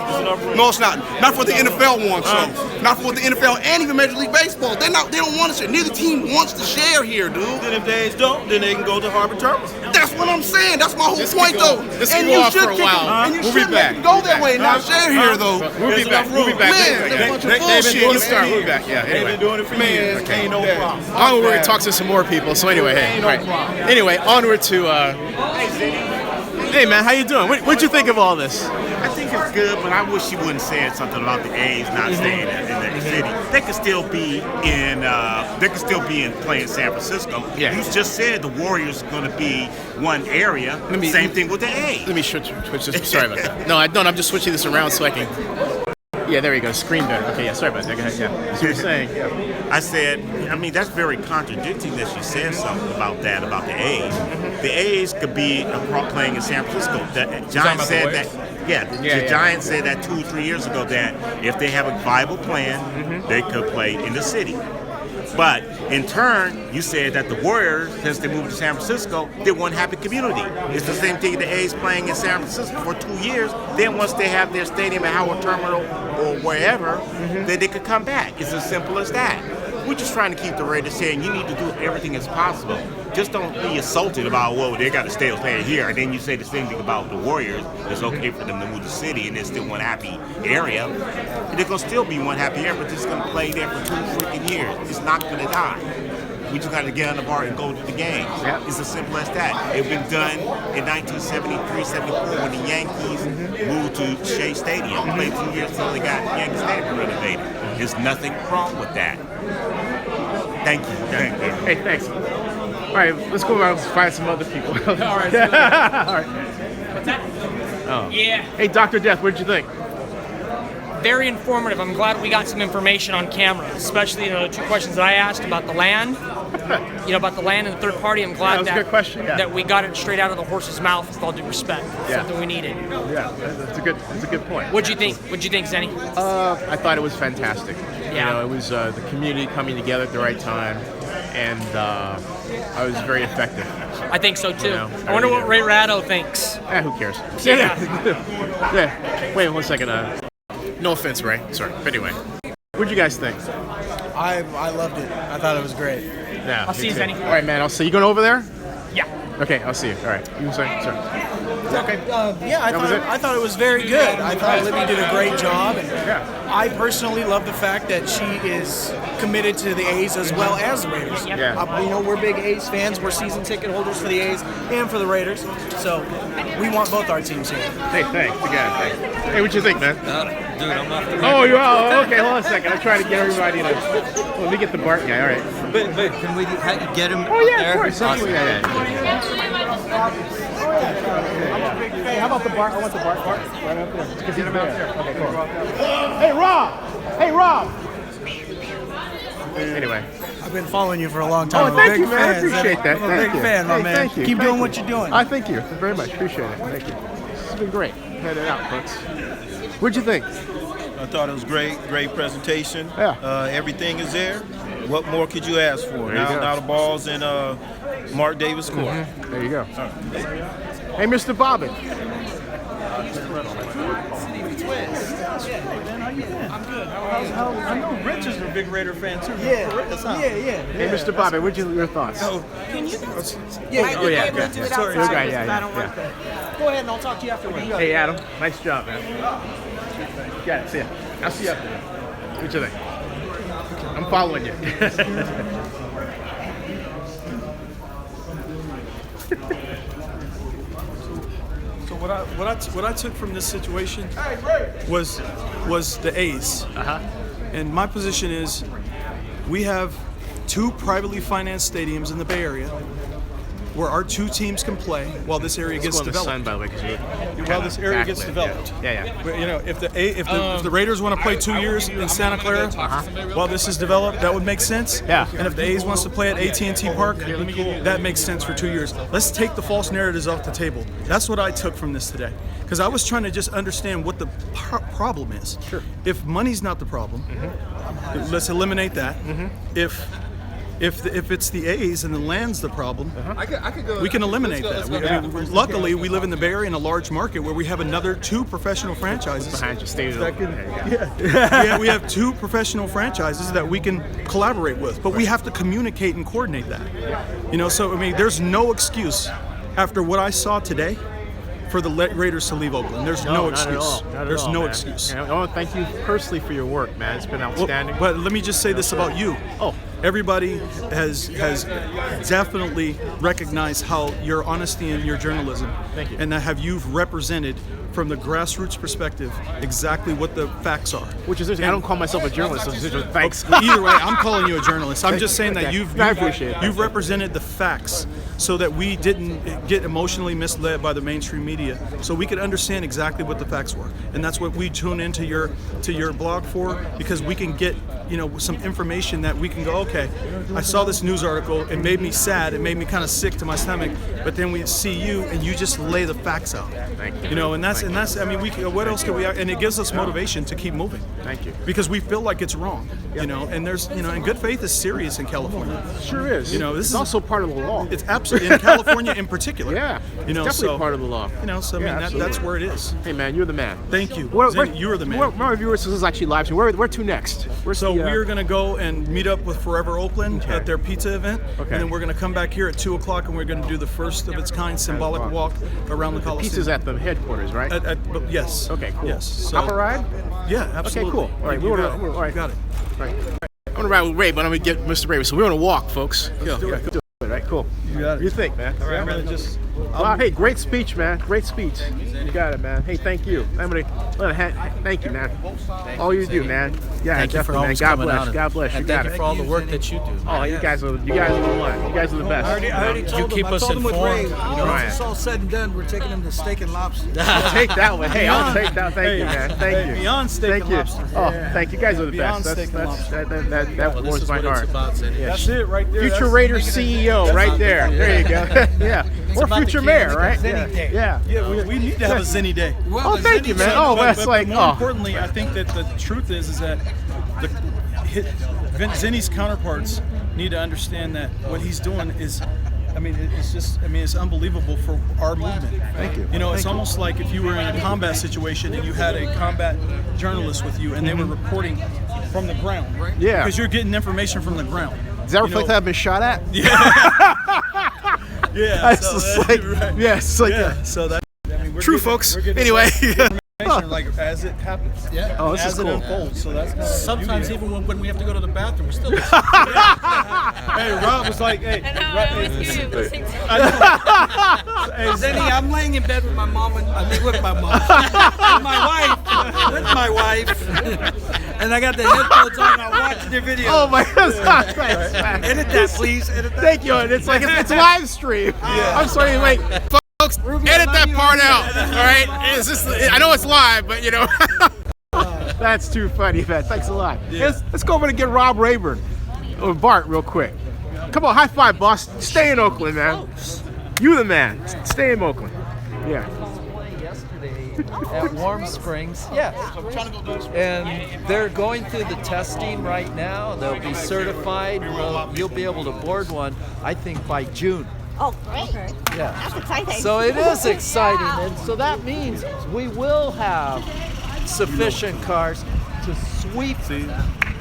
No, it's not. Not for the NFL wants, so. Not for the NFL and even Major League Baseball. They don't want to share. Neither team wants to share here, dude.
Then if they don't, then they can go to Harbor Terminal.
That's what I'm saying. That's my whole point, though.
This can go off for a while.
And you should let it go that way, not share here, though.
We'll be back. We'll be back.
Man, that's a bunch of bullshit.
We'll be back. Yeah.
They've been doing it for years. Ain't no problem.
We're going to talk to some more people. So anyway, hey. All right. Anyway, onward to. Hey man, how you doing? What'd you think of all this?
I think it's good, but I wish you wouldn't say something about the A's not staying in the city. They could still be in. Playing San Francisco.
Yeah.
You just said the Warriors are going to be one area. Same thing with the A's.
Let me switch this. Sorry about that. No, I don't. I'm just switching this around so I can. Yeah, there you go. Screen better. Okay, yeah. Sorry about that. Go ahead. Yeah. That's what you're saying.
I said, that's very contradicting that you said something about the A's. The A's could be playing in San Francisco. The Giants said that. The Giants said that 2 or 3 years ago that if they have a viable plan, they could play in the city. But in turn, you said that the Warriors, since they moved to San Francisco, they're one happy community. It's the same thing the A's playing in San Francisco for 2 years. Then once they have their stadium at Howard Terminal or wherever, then they could come back. It's as simple as that. We're just trying to keep the Raiders saying you need to do everything as possible. Just don't be assaulted about, well, they got to stay here. And then you say the same thing about the Warriors. It's okay for them to move to the city and it's still one happy area. And they're going to still be one happy area, but they're just going to play there for 2 freaking years. It's not going to die. We just got to get on the bar and go to the games. Yep. It's as simple as that. It's been done in 1973, 74 when the Yankees moved to Shea Stadium. Played 2 years until they got Yankee Stadium renovated. There's nothing wrong with that. Thank you.
Hey, thanks. All right, let's go around and find some other people. All right. All right.
What's that?
Oh.
Yeah.
Hey, Dr. Death, what did you think?
Very informative. I'm glad we got some information on camera, especially the 2 questions that I asked about the land. About the land and the third party. I'm glad
that was a good question. Yeah.
that we got it straight out of the horse's mouth with all due respect. Something we needed.
Yeah, that's a good point.
What'd you think? What'd you think, Zenny?
I thought it was fantastic.
Yeah.
It was the community coming together at the right time, and I was very effective.
I think so too. I wonder what Ray Ratto thinks.
Who cares?
Yeah.
Wait 1 second. No offense, Ray. Sorry. But anyway, what'd you guys think?
I loved it. I thought it was great.
Yeah.
I'll see you, Zenny.
All right, man. I'll see you. Going over there?
Yeah.
Okay, I'll see you. All right. You were saying? Sorry. Okay.
I thought it was very good. I thought Libby did a great job, and I personally love the fact that she is committed to the A's as well as the Raiders. We're big A's fans. We're season ticket holders for the A's and for the Raiders, so we want both our teams here.
Hey, thanks again. Thanks. Hey, what you think, man?
Dude, I'm off the record.
Oh, you are? Okay, hold on a second. I'm trying to get everybody to. Let me get the Bart guy. All right.
But can we get him?
Oh yeah,
there?
of course.
Awesome.
Hey, how about the Bart? I want the Bart. Right up there. Because he's there. Okay, cool. Hey, Rob. Hey, Rob.
Hey,
Anyway.
I've been following you for a long time.
Oh,
I'm a
thank
big
you, man. I
fan.
appreciate that.
I'm a
Thank
big
you.
fan, my
Hey,
man.
thank you.
Keep
Thank
doing
you.
what you're doing.
I thank you very much. Appreciate it. Thank you. This has been great. Head it out, folks. What'd you think?
I thought it was great presentation.
Yeah.
Everything is there. What more could you ask for?
There you go.
Now the ball's in Mark Davis' court.
There you go. Hey, Mr. Bobbin.
I'm good.
I know Rich is a big Raider fan too.
Yeah.
Hey, Mr. Bobbin, what'd your thoughts?
Can you guys?
Yeah.
Oh, yeah. Okay.
Sorry. Okay, yeah.
Go ahead and I'll talk to you afterwards.
Hey, Adam. Nice job, man. Got it. See ya. I'll see you up there. What you think? I'm following you.
So what I took from this situation was the A's. And my position is we have 2 privately financed stadiums in the Bay Area where our 2 teams can play while this area gets developed.
Sun, by the way,
While this area gets developed.
Yeah.
But, you know, if the Raiders want to play 2 years in Santa Clara while this is developed, that would make sense.
Yeah.
And if the A's wants to play at AT&T Park, that makes sense for 2 years. Let's take the false narratives off the table. That's what I took from this today, because I was trying to just understand what the problem is.
Sure.
If money's not the problem, let's eliminate that. If it's the A's and the land's the problem,
I could go.
we can eliminate
let's go,
that. Luckily, we live in the Bay Area in a large market where we have another 2 professional franchises.
Behind you, stay
We have 2 professional franchises that we can collaborate with, but we have to communicate and coordinate that. You know, so I mean, there's no excuse after what I saw today for the Raiders to leave Oakland. There's no excuse. There's no excuse.
And I want to thank you personally for your work, man. It's been outstanding.
But let me just say this about you. Everybody has definitely recognized how your honesty and your journalism, and that you've represented from the grassroots perspective exactly what the facts are.
Which is interesting. I don't call myself a journalist, so thanks.
Either way, I'm calling you a journalist. I'm just saying that
I appreciate it.
you've represented the facts so that we didn't get emotionally misled by the mainstream media, so we could understand exactly what the facts were. And that's what we tune into your blog for, because we can get, you know, some information that we can go, okay, I saw this news article, it made me sad, it made me kind of sick to my stomach, but then we see you and you just lay the facts out.
Thank you.
You know, and that's I mean, what else can we, and it gives us motivation to keep moving.
Thank you.
Because we feel like it's wrong, you know, and there's, you know, and good faith is serious in California.
Sure is.
You know, this is
also part of the law.
It's absolutely in California in particular.
Yeah,
you know,
it's definitely
so
part of the law.
You know, so I mean, that's where it is.
Hey man, you're the man.
Thank you.
Zenny,
you're the man.
Where viewers, this is actually live stream. Where to next?
We're gonna go and meet up with Forever Oakland at their pizza event,
Okay.
and then we're gonna come back here at 2 o'clock, and we're gonna do the first of its kind symbolic walk around the Coliseum.
Pizza's at the headquarters, right?
Yes.
Okay, cool.
Yes. So,
Hop a ride?
Yeah, absolutely.
Okay, cool. All right,
You
all right.
got it.
All right. I'm gonna ride with Ray, but I'm gonna get Mr. Ray. So we're gonna walk, folks.
Let's do it.
Right, cool.
You got it.
What do you think, man?
All right, I'm gonna just.
Wow, hey, great speech, man. Great speech. You got it, man. Hey, thank you. Thank you, man. All you do, man. Yeah,
Thank you for
definitely, man.
always
God
coming
bless.
out.
God bless. You
And
got
thank
it.
you for all the work that you do.
Oh, you guys are the one. You guys are the best.
I already told
You
him.
keep
I
us
told him with
informed.
Ray.
You know,
Right.
once it's all said and done, we're taking them to steak and lobster.
I'll take that one. Hey, I'll take that. Thank you, man. Thank you.
Beyond steak
Thank
and
you.
lobster.
Oh, thank you. You guys are the
Beyond
best.
steak and lobster.
That
Well, this
warms
is
my
what
heart.
it's about, Zenny.
Yeah.
That's it right there.
Future
That's
Raiders
making it-
CEO,
that's
right
not-
there. There you go. Yeah. Or
about
future
the
mayor,
kids.
right?
Zenny Day.
Yeah.
Yeah, we need to have a Zenny Day.
Oh, thank you, man. Oh, that's like,
more importantly, I think that the truth is that Zenny's counterparts need to understand that what he's doing is, I mean, it's unbelievable for our movement.
Thank you.
You know, it's
Thank you.
almost like if you were in a combat situation and you had a combat journalist with you and they were reporting from the ground.
Yeah.
Because you're getting information from the ground.
Does that reflect that I've been shot at?
Yeah.
That's
so
just
that-
like,
right.
yeah, it's like
yeah. So that. I mean, we're
True,
getting-
folks.
we're getting
Anyway.
information, like as it happens.
Yeah.
Oh, this
as
is
it
cool.
unfolds. So that's kind of
Sometimes
the beauty.
even when we have to go to the bathroom, we're still.
Hey, Rob was like, hey. Hey,
Zenny, I'm laying in bed with my mom, with my mom, with my wife, and I got the headphones on. I'm watching the video.
Oh my God! Thanks, man.
Edit that, please. Edit that.
Thank you. It's like it's live stream. I'm sorry, wait, folks. Edit that part out. All right. It's just, I know it's live, but you know. That's too funny, man. Thanks a lot.
Yeah.
Let's go over and get Rob Rayburn. Oh, Bart, real quick. Come on, high five, boss. Stay in Oakland, man. You the man. Stay in Oakland. Yeah.
At Warm Springs, yes. And they're going through the testing right now. They'll be certified. Well, you'll be able to board one, I think, by June.
Oh, great.
Yeah.
That's exciting.
So it is exciting. And so that means we will have sufficient cars to sweep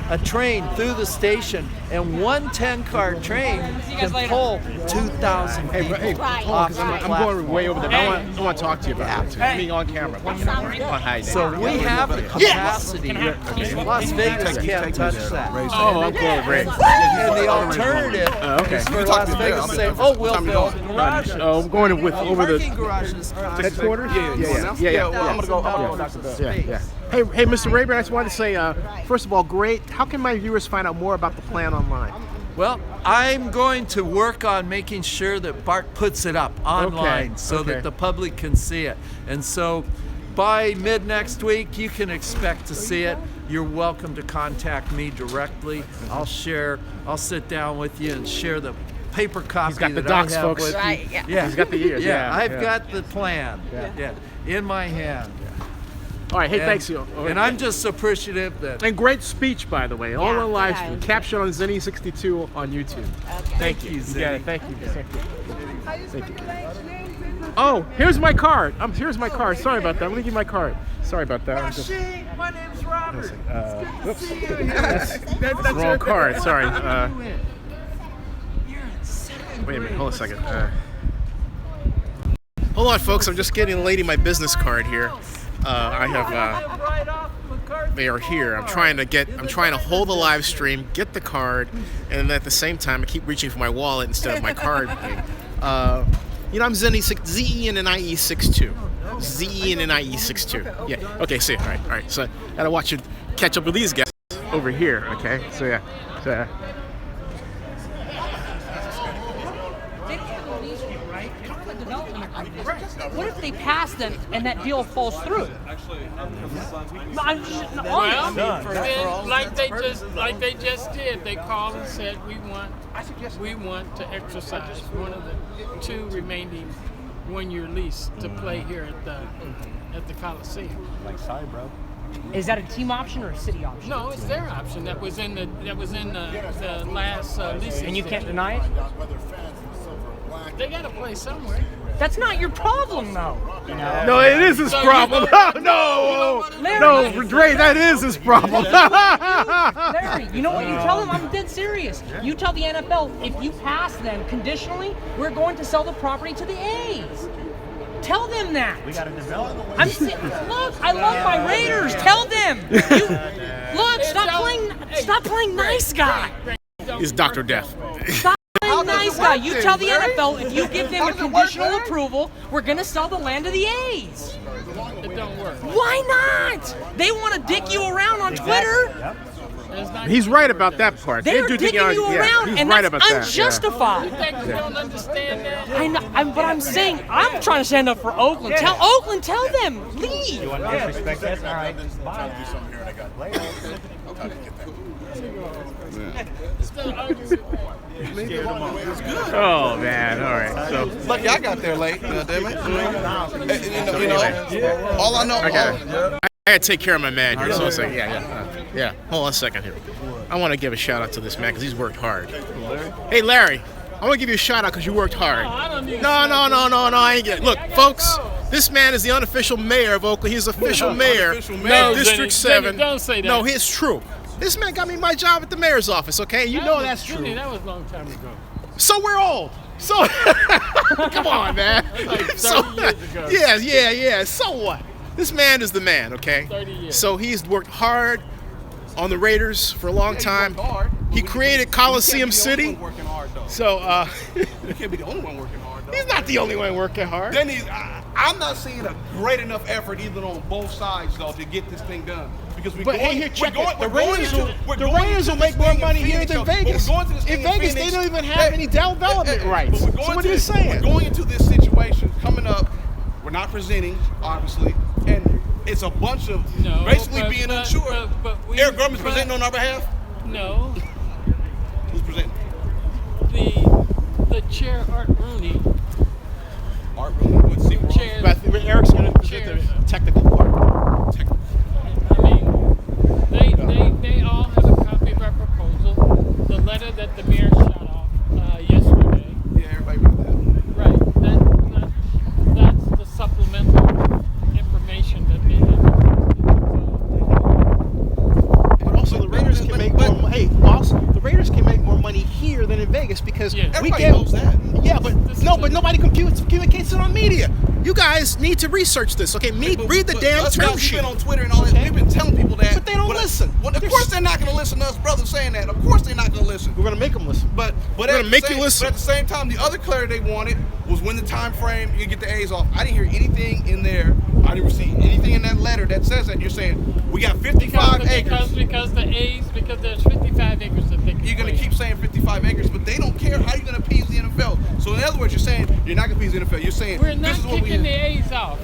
a train through the station, and one 10-car train can pull 2,000 people off the
I'm going way over there. I want to talk to you about that too. I mean, on camera.
So we have the capacity. Las Vegas can't touch that.
Oh, I'm going great.
And the alternative is for Las Vegas to say, oh, we'll build garages.
Oh, I'm going with over the
Parking garages are
headquarters.
Yeah.
I'm gonna go. Dr. Bill. Yeah. Hey, Mr. Rayburn, I just wanted to say, first of all, great. How can my viewers find out more about the plan online?
Well, I'm going to work on making sure that Bart puts it up online so that the public can see it. And so by mid next week, you can expect to see it. You're welcome to contact me directly. I'll sit down with you and share the paper copy.
He's got the
that
docs,
I have
folks.
with
Right,
me.
yeah.
He's got the ears.
I've got the plan in my hand.
All right, hey, thanks you.
And I'm just appreciative that.
And great speech, by the way, all on live stream, captured on Zenny62 on YouTube. Thank you. Thank you. Thank you. Oh, here's my card. Here's my card. Sorry about that. Let me give you my card. Sorry about that.
My name's Robert.
Whoops. That's the wrong card. Sorry. Wait a minute. Hold on a second. Hold on, folks. I'm just getting the lady my business card here. I have. They are here. I'm trying to hold the live stream, get the card, and at the same time, I keep reaching for my wallet instead of my card. I'm ZEN and IE62. ZEN and IE62. Yeah. Okay. See. All right. So I gotta watch you catch up with these guys over here. Okay. So yeah.
What if they pass them and that deal falls through?
Like they just did. They called and said we want to exercise one of the two remaining one-year lease to play here at the Coliseum.
Like, sorry, bro. Is that a team option or a city option?
No, it's their option. That was in the last lease.
And you can't deny it?
They got to play somewhere.
That's not your problem, though.
No, it is his problem. No, Dre, that is his problem.
Larry, you know what you tell them? I'm dead serious. You tell the NFL, if you pass them conditionally, we're going to sell the property to the A's. Tell them that. We got to develop. Look, I love my Raiders. Tell them. Stop playing nice guy.
He's Dr. Death.
Stop playing nice guy. You tell the NFL, if you give them a conditional approval, we're going to sell the land to the A's.
It don't work.
Why not? They want to dick you around on Twitter.
He's right about that part.
They're dicking you around,
he's
and
right
that's
about
unjustified.
You think we don't understand that?
I know, but I'm saying, I'm trying to stand up for Oakland. Tell Oakland, tell them, leave.
You want to disrespect this? All right. Bye.
Oh man! All right. So
lucky I got there late. Damn it. All I know.
I gotta take care of my man here. So it's like, yeah. Hold on a second here. I want to give a shout out to this man because he's worked hard. Hey, Larry, I want to give you a shout out because you worked hard. No, I ain't get it. Look, folks, this man is the unofficial mayor of Oakland. He's the official mayor.
No,
District 7.
Don't say that.
No, it's true. This man got me my job at the mayor's office, okay? You know that's true.
That was a long time ago.
So we're old. So, come on, man.
Like 30 years ago.
Yeah. So what? This man is the man, okay?
30 years.
So he's worked hard on the Raiders for a long time. He created Coliseum City. So,
you can't be the only one working hard, though.
He's not the only one working hard.
Then I'm not seeing a great enough effort either on both sides, though, to get this thing done. Because
The Raiders will make more money here than Vegas. In Vegas, they don't even have any development rights. So what are you saying?
We're going into this situation coming up. We're not presenting, obviously, and it's a bunch of being unsure. Eric Grumman's presenting on our behalf?
No. the chair, Art Rooney.
Art Rooney, what's the
Chairs.
But Eric's going to present the technical part.
I mean, they all have a copy of our proposal. The letter that the mayor shot off yesterday.
Yeah, everybody read that.
Right. That's the supplemental information that they have.
But also the Raiders can make more money. Hey, boss, the Raiders can make more money here than in Vegas because we
Everybody
get.
knows that.
Yeah, but nobody communicates it on media. You guys need to research this, okay? Read the damn
us
term
guys,
sheet.
We've been on Twitter and all that. We've been telling people that.
But they don't listen.
Well, of course they're not going to listen to us brothers saying that. Of course they're not going to listen.
We're going to make them listen.
But
We're gonna make you listen.
But at the same time, the other clarity they wanted was when the time frame you get the A's off. I didn't hear anything in there. I didn't see anything in that letter that says that. You're saying we got 55 acres.
Because there's 55 acres that they can
You're going to keep saying 55 acres, but they don't care how you're going to appease the NFL. So in other words, you're saying you're not going to appease the NFL. You're saying
We're not
this is what
kicking the A's off.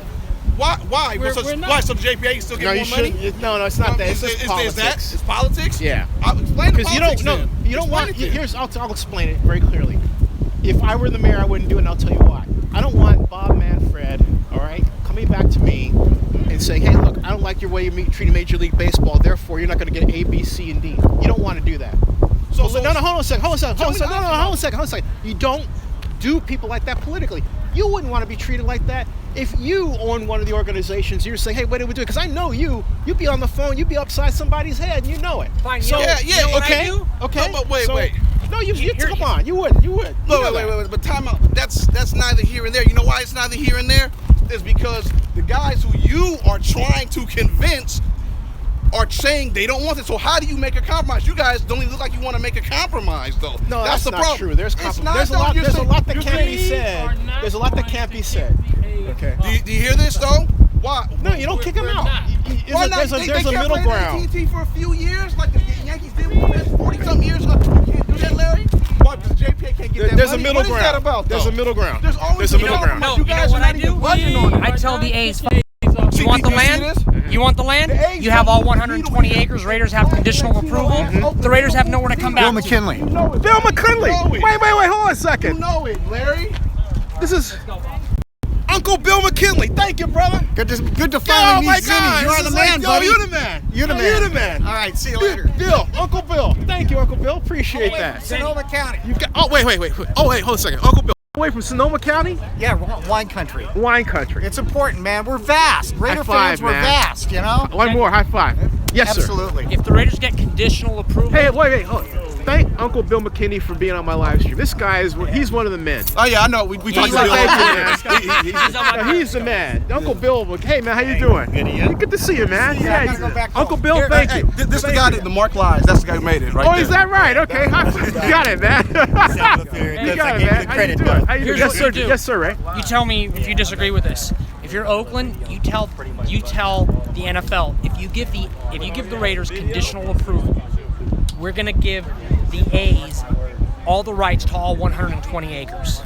Why?
We're
So
not.
the JPA still
No,
get more money?
No, it's not that. It's just politics.
Is that? It's politics?
Yeah.
Explain the
Because
politics
you don't
then.
you don't want.
Explain it then.
Here's I'll explain it very clearly. If I were the mayor, I wouldn't do it, and I'll tell you why. I don't want Bob Manfred, all right, coming back to me and saying, "Hey, look, I don't like your way you treat Major League Baseball. Therefore, you're not going to get A, B, C, and D." You don't want to do that. No, hold on a second. You don't do people like that politically. You wouldn't want to be treated like that if you own one of the organizations. You're saying, "Hey, what do we do?" Because I know you'd be on the phone, you'd be upside somebody's head, and you know it.
Fine.
So,
You know what I
okay,
do?
okay.
No, but wait.
No, you come on. You would.
Wait. But time out. That's neither here and there. You know why it's neither here and there? It's because the guys who you are trying to convince are saying they don't want it. So how do you make a compromise? You guys don't even look like you want to make a compromise, though.
No, that's
the
not
problem.
true. There's a lot that can't be said. There's a lot that can't be said. Okay.
Do you hear this though? Why?
No, you don't kick them out.
Why not?
There's a middle ground.
AT&T for a few years, like the Yankees did with the 40-something years ago. You can't do that, Larry. Why? Because the JPA can't get that
There's
money?
a middle
What is
ground.
that about,
There's
though?
a middle ground.
There's always
There's a middle ground.
No,
You
you know
guys
what
are
I
not even
do?
budging on it.
I tell the A's,
See,
you want the
do you see
land?
this?
You want the land? You have all 120 acres. Raiders have conditional approval. The Raiders have nowhere to come back.
Bill McKinley. Wait, hold on a second.
You know it, Larry.
This is Uncle Bill McKinley. Thank you, brother.
Good to
Oh
finally
my
meet Zinni.
God.
You're
This
the
is
man, buddy.
You're the man.
You're the man.
You're the man.
All right, see you later.
Bill, Uncle Bill. Thank you, Uncle Bill. Appreciate that.
Sonoma County.
Wait. Oh, wait, hold on a second. Uncle Bill. Away from Sonoma County?
Yeah, wine country.
Wine country.
It's important, man. We're vast. Raider
High five,
fans, we're
man.
vast, you know?
One more. High five. Yes, sir.
Absolutely.
If the Raiders get conditional approval,
Hey, wait. Hold on. Thank Uncle Bill McKinney for being on my live stream. This guy he's one of the men.
Oh yeah, I know. We talked
Thank
about
you, man. He's the man. Uncle Bill. Hey, man, how you doing? Good to see you, man.
Yeah, I gotta go back
Uncle
home.
Bill, thank you.
This the guy that the Mark Lies. That's the guy who made it, right?
Oh,
there.
is that right? Okay, high five. You got it, man. You got it, man. How you doing? How you doing?
Here's what you do.
Yes, sir, Ray.
You tell me if you disagree with this. If you're Oakland, you tell the NFL if you give the Raiders conditional approval, we're gonna give the A's all the rights to all 120 acres.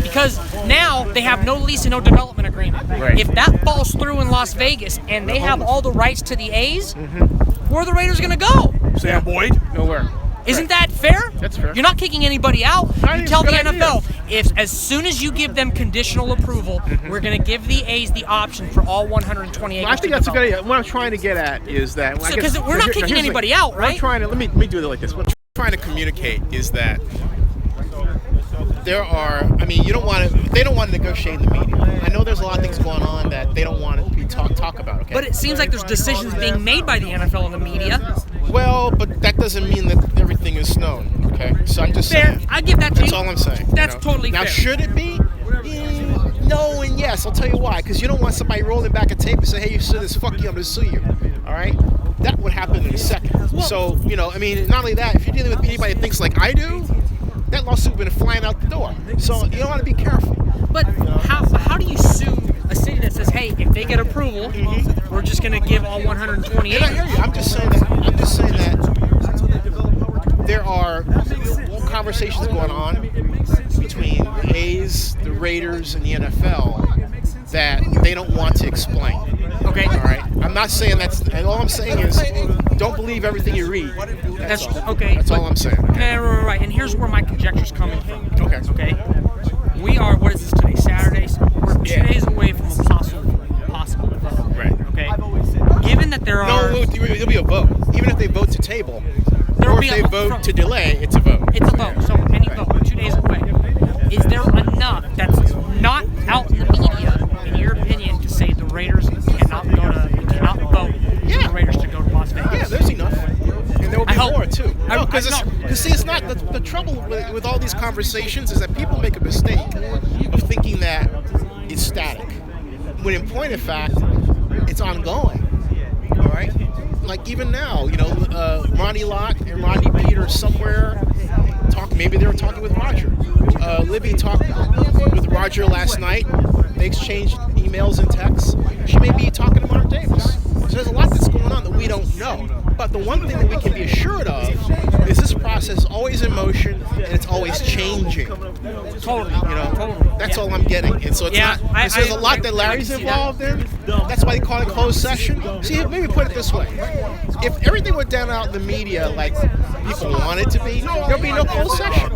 Because now they have no lease and no development agreement.
Right.
If that falls through in Las Vegas and they have all the rights to the A's, where are the Raiders gonna go?
Sam Boyd?
Nowhere.
Isn't that fair?
That's fair.
You're not kicking anybody out.
Not
You tell the
even a good
NFL, if as soon as you give them conditional approval, we're going to give the A's the option for all 120 acres.
I think that's a good idea. What I'm trying to get at is that
Because we're not kicking anybody out, right?
I'm trying to let me do it like this. What I'm trying to communicate is that there are. I mean, they don't want to negotiate in the media. I know there's a lot of things going on that they don't want to be talk about. Okay.
But it seems like there's decisions being made by the NFL and the media.
Well, but that doesn't mean that everything is known. Okay. So I'm just
Fair.
saying.
I give that to
That's
you.
all I'm saying.
That's totally
now,
fair.
Now, should it be? No and yes. I'll tell you why. Because you don't want somebody rolling back a tape and say, "Hey, you said this. Fuck you. I'm gonna sue you." All right. That would happen in a second. So I mean, not only that, if you're dealing with anybody that thinks like I do, that lawsuit would have been flying out the door. So you want to be careful.
But how do you sue a city that says, hey, if they get approval, we're just going to give all 120
And I
acres?
hear you. I'm just saying that there are conversations going on between the A's, the Raiders, and the NFL that they don't want to explain.
Okay.
Okay.
All right. I'm not saying that's. And all I'm saying is, don't believe everything you read. That's all.
okay.
That's all I'm saying. Okay.
Right. And here's where my conjecture's coming from.
Okay.
Okay. We are. What is this today? Saturday. We're 2 days away from a possible vote.
Right.
Okay. Given that there are.
No, there'll be a vote. Even if they vote to table,
There
or
will
if
be
they
a
vote to delay, it's a vote.
It's a vote. So any vote. We're 2 days away. Is there enough that's not out in the media, in your opinion, to say the Raiders cannot vote for the Raiders to go to Las Vegas?
Yeah, there's enough. And there will be more too.
I-
Because it's not the trouble with all these conversations is that people make a mistake of thinking that it's static. When in point of fact, it's ongoing. All right. Like even now, Ronnie Lott and Rodney Peters somewhere maybe they were talking with Roger. Libby talked with Roger last night. They exchanged emails and texts. She may be talking to Mark Davis. So there's a lot that's going on that we don't know. But the one thing that we can be assured of is this process is always in motion and it's always changing.
Totally.
That's all I'm getting. And so it's not. There's a lot that Larry's involved in. That's why they call it closed session. See, maybe put it this way: if everything went down out in the media like people want it to be, there'll be no closed session.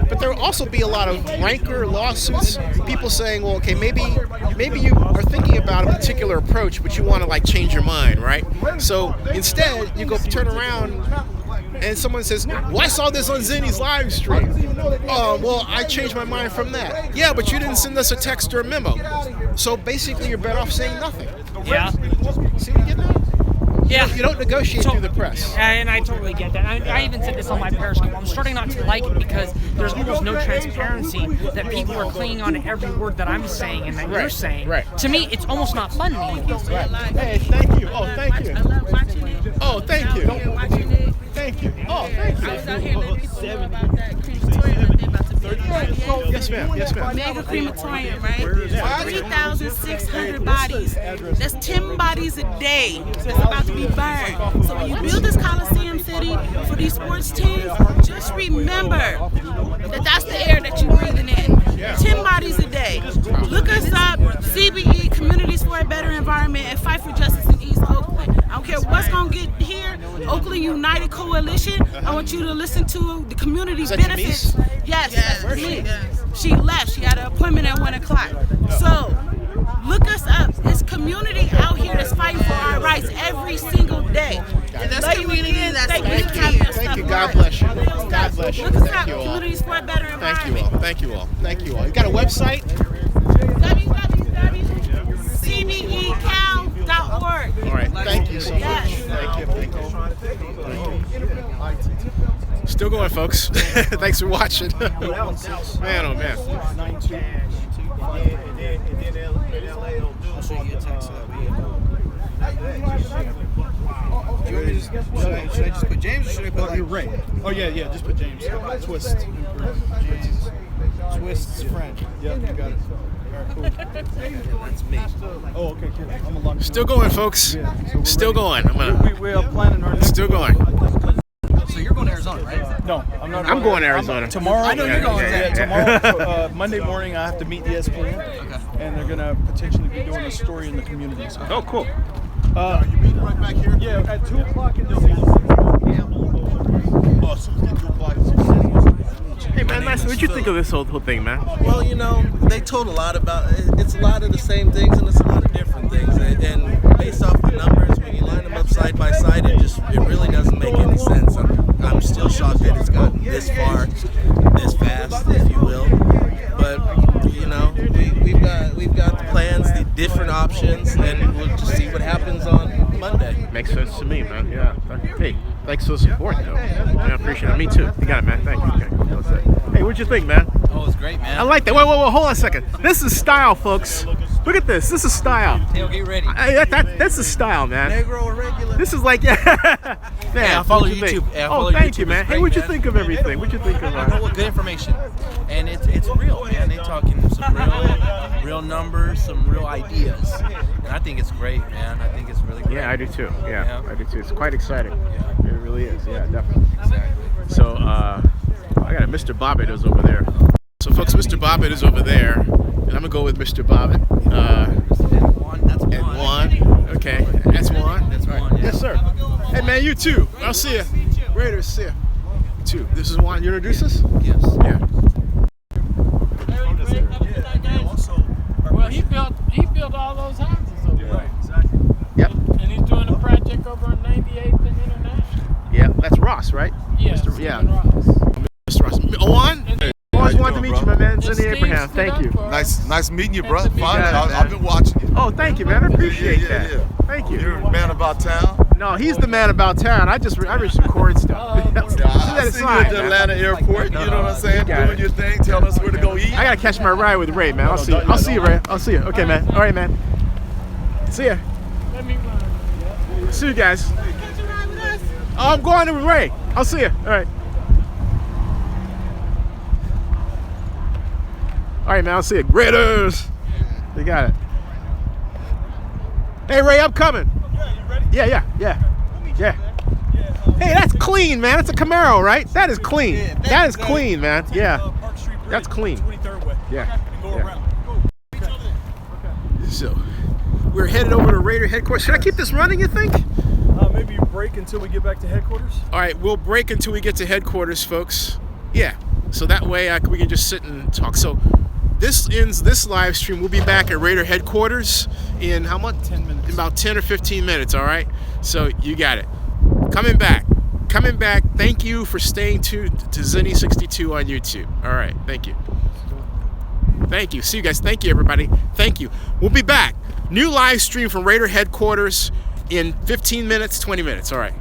But there will also be a lot of rancor, lawsuits, people saying, well, okay, maybe you are thinking about a particular approach, but you want to change your mind, right? So instead, you go turn around and someone says, well, I saw this on Zinni's live stream. Oh, well, I changed my mind from that. Yeah, but you didn't send us a text or a memo. So basically, you're better off saying nothing.
Yeah.
See what I'm getting at?
Yeah.
You don't negotiate through the press.
And I totally get that. I even said this on my Periscope. I'm starting not to like it because there's almost no transparency that people are clinging on to every word that I'm saying and that you're saying.
Right.
To me, it's almost not fun anymore.
Right. Hey, thank you. Oh, thank you.
I love watching it.
Oh, thank you.
I love watching it.
Thank you. Oh, thank you.
I was out here letting people know about that crematorium they're about to build.
Yes, ma'am. Yes, ma'am.
Mega crematorium, right? 3,600 bodies. That's 10 bodies a day that's about to be burned. So when you build this Coliseum city for these sports teams, just remember that that's the air that you're breathing in. 10 bodies a day. Look us up, CBE, Communities for a Better Environment, and fight for justice in East Oakland. I don't care what's going to get here. Oakland United Coalition, I want you to listen to the community benefits. Yes, that's me. She left. She had an appointment at 1 o'clock. So look us up. It's community out here that's fighting for our rights every single day.
That's community that's
Thank you. God bless you. God bless you.
Look us
Thank
up.
you all.
Communities for a Better
Thank you
Environment.
all. Thank you all. Thank you all. You got a website?
www.cbecal.org.
All right. Thank you so much.
Yes.
Thank you. Still going, folks. Thanks for watching. Man, oh man.
Should I just put James or should I put
You're right. Oh yeah, just put James. Twist. Twist's friend. Yeah, you got it. All right, cool.
That's me.
Oh, okay, cool. I'm a lucky.
Still going, folks. Still going.
We are planning our next.
Still going.
So you're going to Arizona, right?
No, I'm not.
I'm going to Arizona.
Tomorrow.
I know you're going.
Tomorrow, Monday morning, I have to meet ESPN, and they're gonna potentially be doing a story in the community. So.
Oh, cool.
Are you meeting right back here? Yeah, at 2 o'clock in the
Oh, so it's 2 o'clock.
Hey man, what'd you think of this whole thing, man?
Well, they told a lot about it's a lot of the same things and it's a lot of different things. And based off the numbers, when you line them up side by side, it really doesn't make any sense. I'm still shocked that it's gotten this far, this fast, if you will. But we've got the plans, the different options, and we'll just see what happens on Monday.
Makes sense to me, man. Yeah. Hey, thanks for the support, though. I appreciate it. Me too. You got it, man. Thank you. Okay. Hey, what'd you think, man?
Oh, it's great, man.
I like that. Wait, hold on a second. This is style, folks. Look at this. This is style.
Hey, get ready.
That's the style, man.
Negro or regular?
This is like, man.
Hey, I follow
what'd you
YouTube.
think?
Hey, I follow
oh, thank
YouTube.
you, man.
It's
Hey,
great,
what'd you
man.
think of everything? What'd you think of?
Good information, and it's real, man. They talking some real numbers, some real ideas, and I think it's great, man. I think it's really great.
Yeah, I do too.
Yeah.
I do too. It's quite exciting.
Yeah.
It really is. Yeah, definitely.
Exactly.
So, I got Mr. Bobbitt is over there. So, folks, Mr. Bobbitt is over there, and I'm gonna go with Mr. Bobbitt.
That's
And one. Okay, that's one. That's one. Yes, sir. Hey, man, you too. I'll see you. Raiders, see you. Two. This is Juan. You introduce us? Yes. Yeah.
Well, he built all those houses over there.
Right, exactly. Yep.
And he's doing a project over on 98th and International.
Yeah, that's Ross, right?
Yes,
Mr. Yeah. Mr. Ross. Juan? Always wanted to meet you, my man. Cindy Abraham. Thank you.
Nice meeting you, bro. Finally,
it,
I've been watching you.
Oh, thank you, man. I appreciate that. Thank you.
You're a man about town.
No, he's the man about town. I just record stuff.
I see you at the Atlanta airport. You know what I'm saying? Doing your thing, telling us where to go eat.
I gotta catch my ride with Ray, man. I'll see you. I'll see you, Ray. I'll see you. Okay, man. All right, man. See ya.
Let me run.
See you guys. Oh, I'm going to Ray. I'll see you. All right. All right, man. I'll see you. Raiders. You got it. Hey, Ray, I'm coming. Yeah. Hey, that's clean, man. It's a Camaro, right? That is clean. That is clean, man. Yeah. That's clean. Yeah. So, we're headed over to Raider headquarters. Should I keep this running, you think?
Maybe break until we get back to headquarters.
All right, we'll break until we get to headquarters, folks. Yeah. So that way we can just sit and talk. So this ends this live stream. We'll be back at Raider headquarters in how much? 10 minutes. In about 10 or 15 minutes, all right? So you got it. Coming back. Thank you for staying tuned to Zenny62 on YouTube. All right, thank you. Thank you. See you guys. Thank you, everybody. Thank you. We'll be back. New live stream from Raider headquarters in 15 minutes, 20 minutes. All right.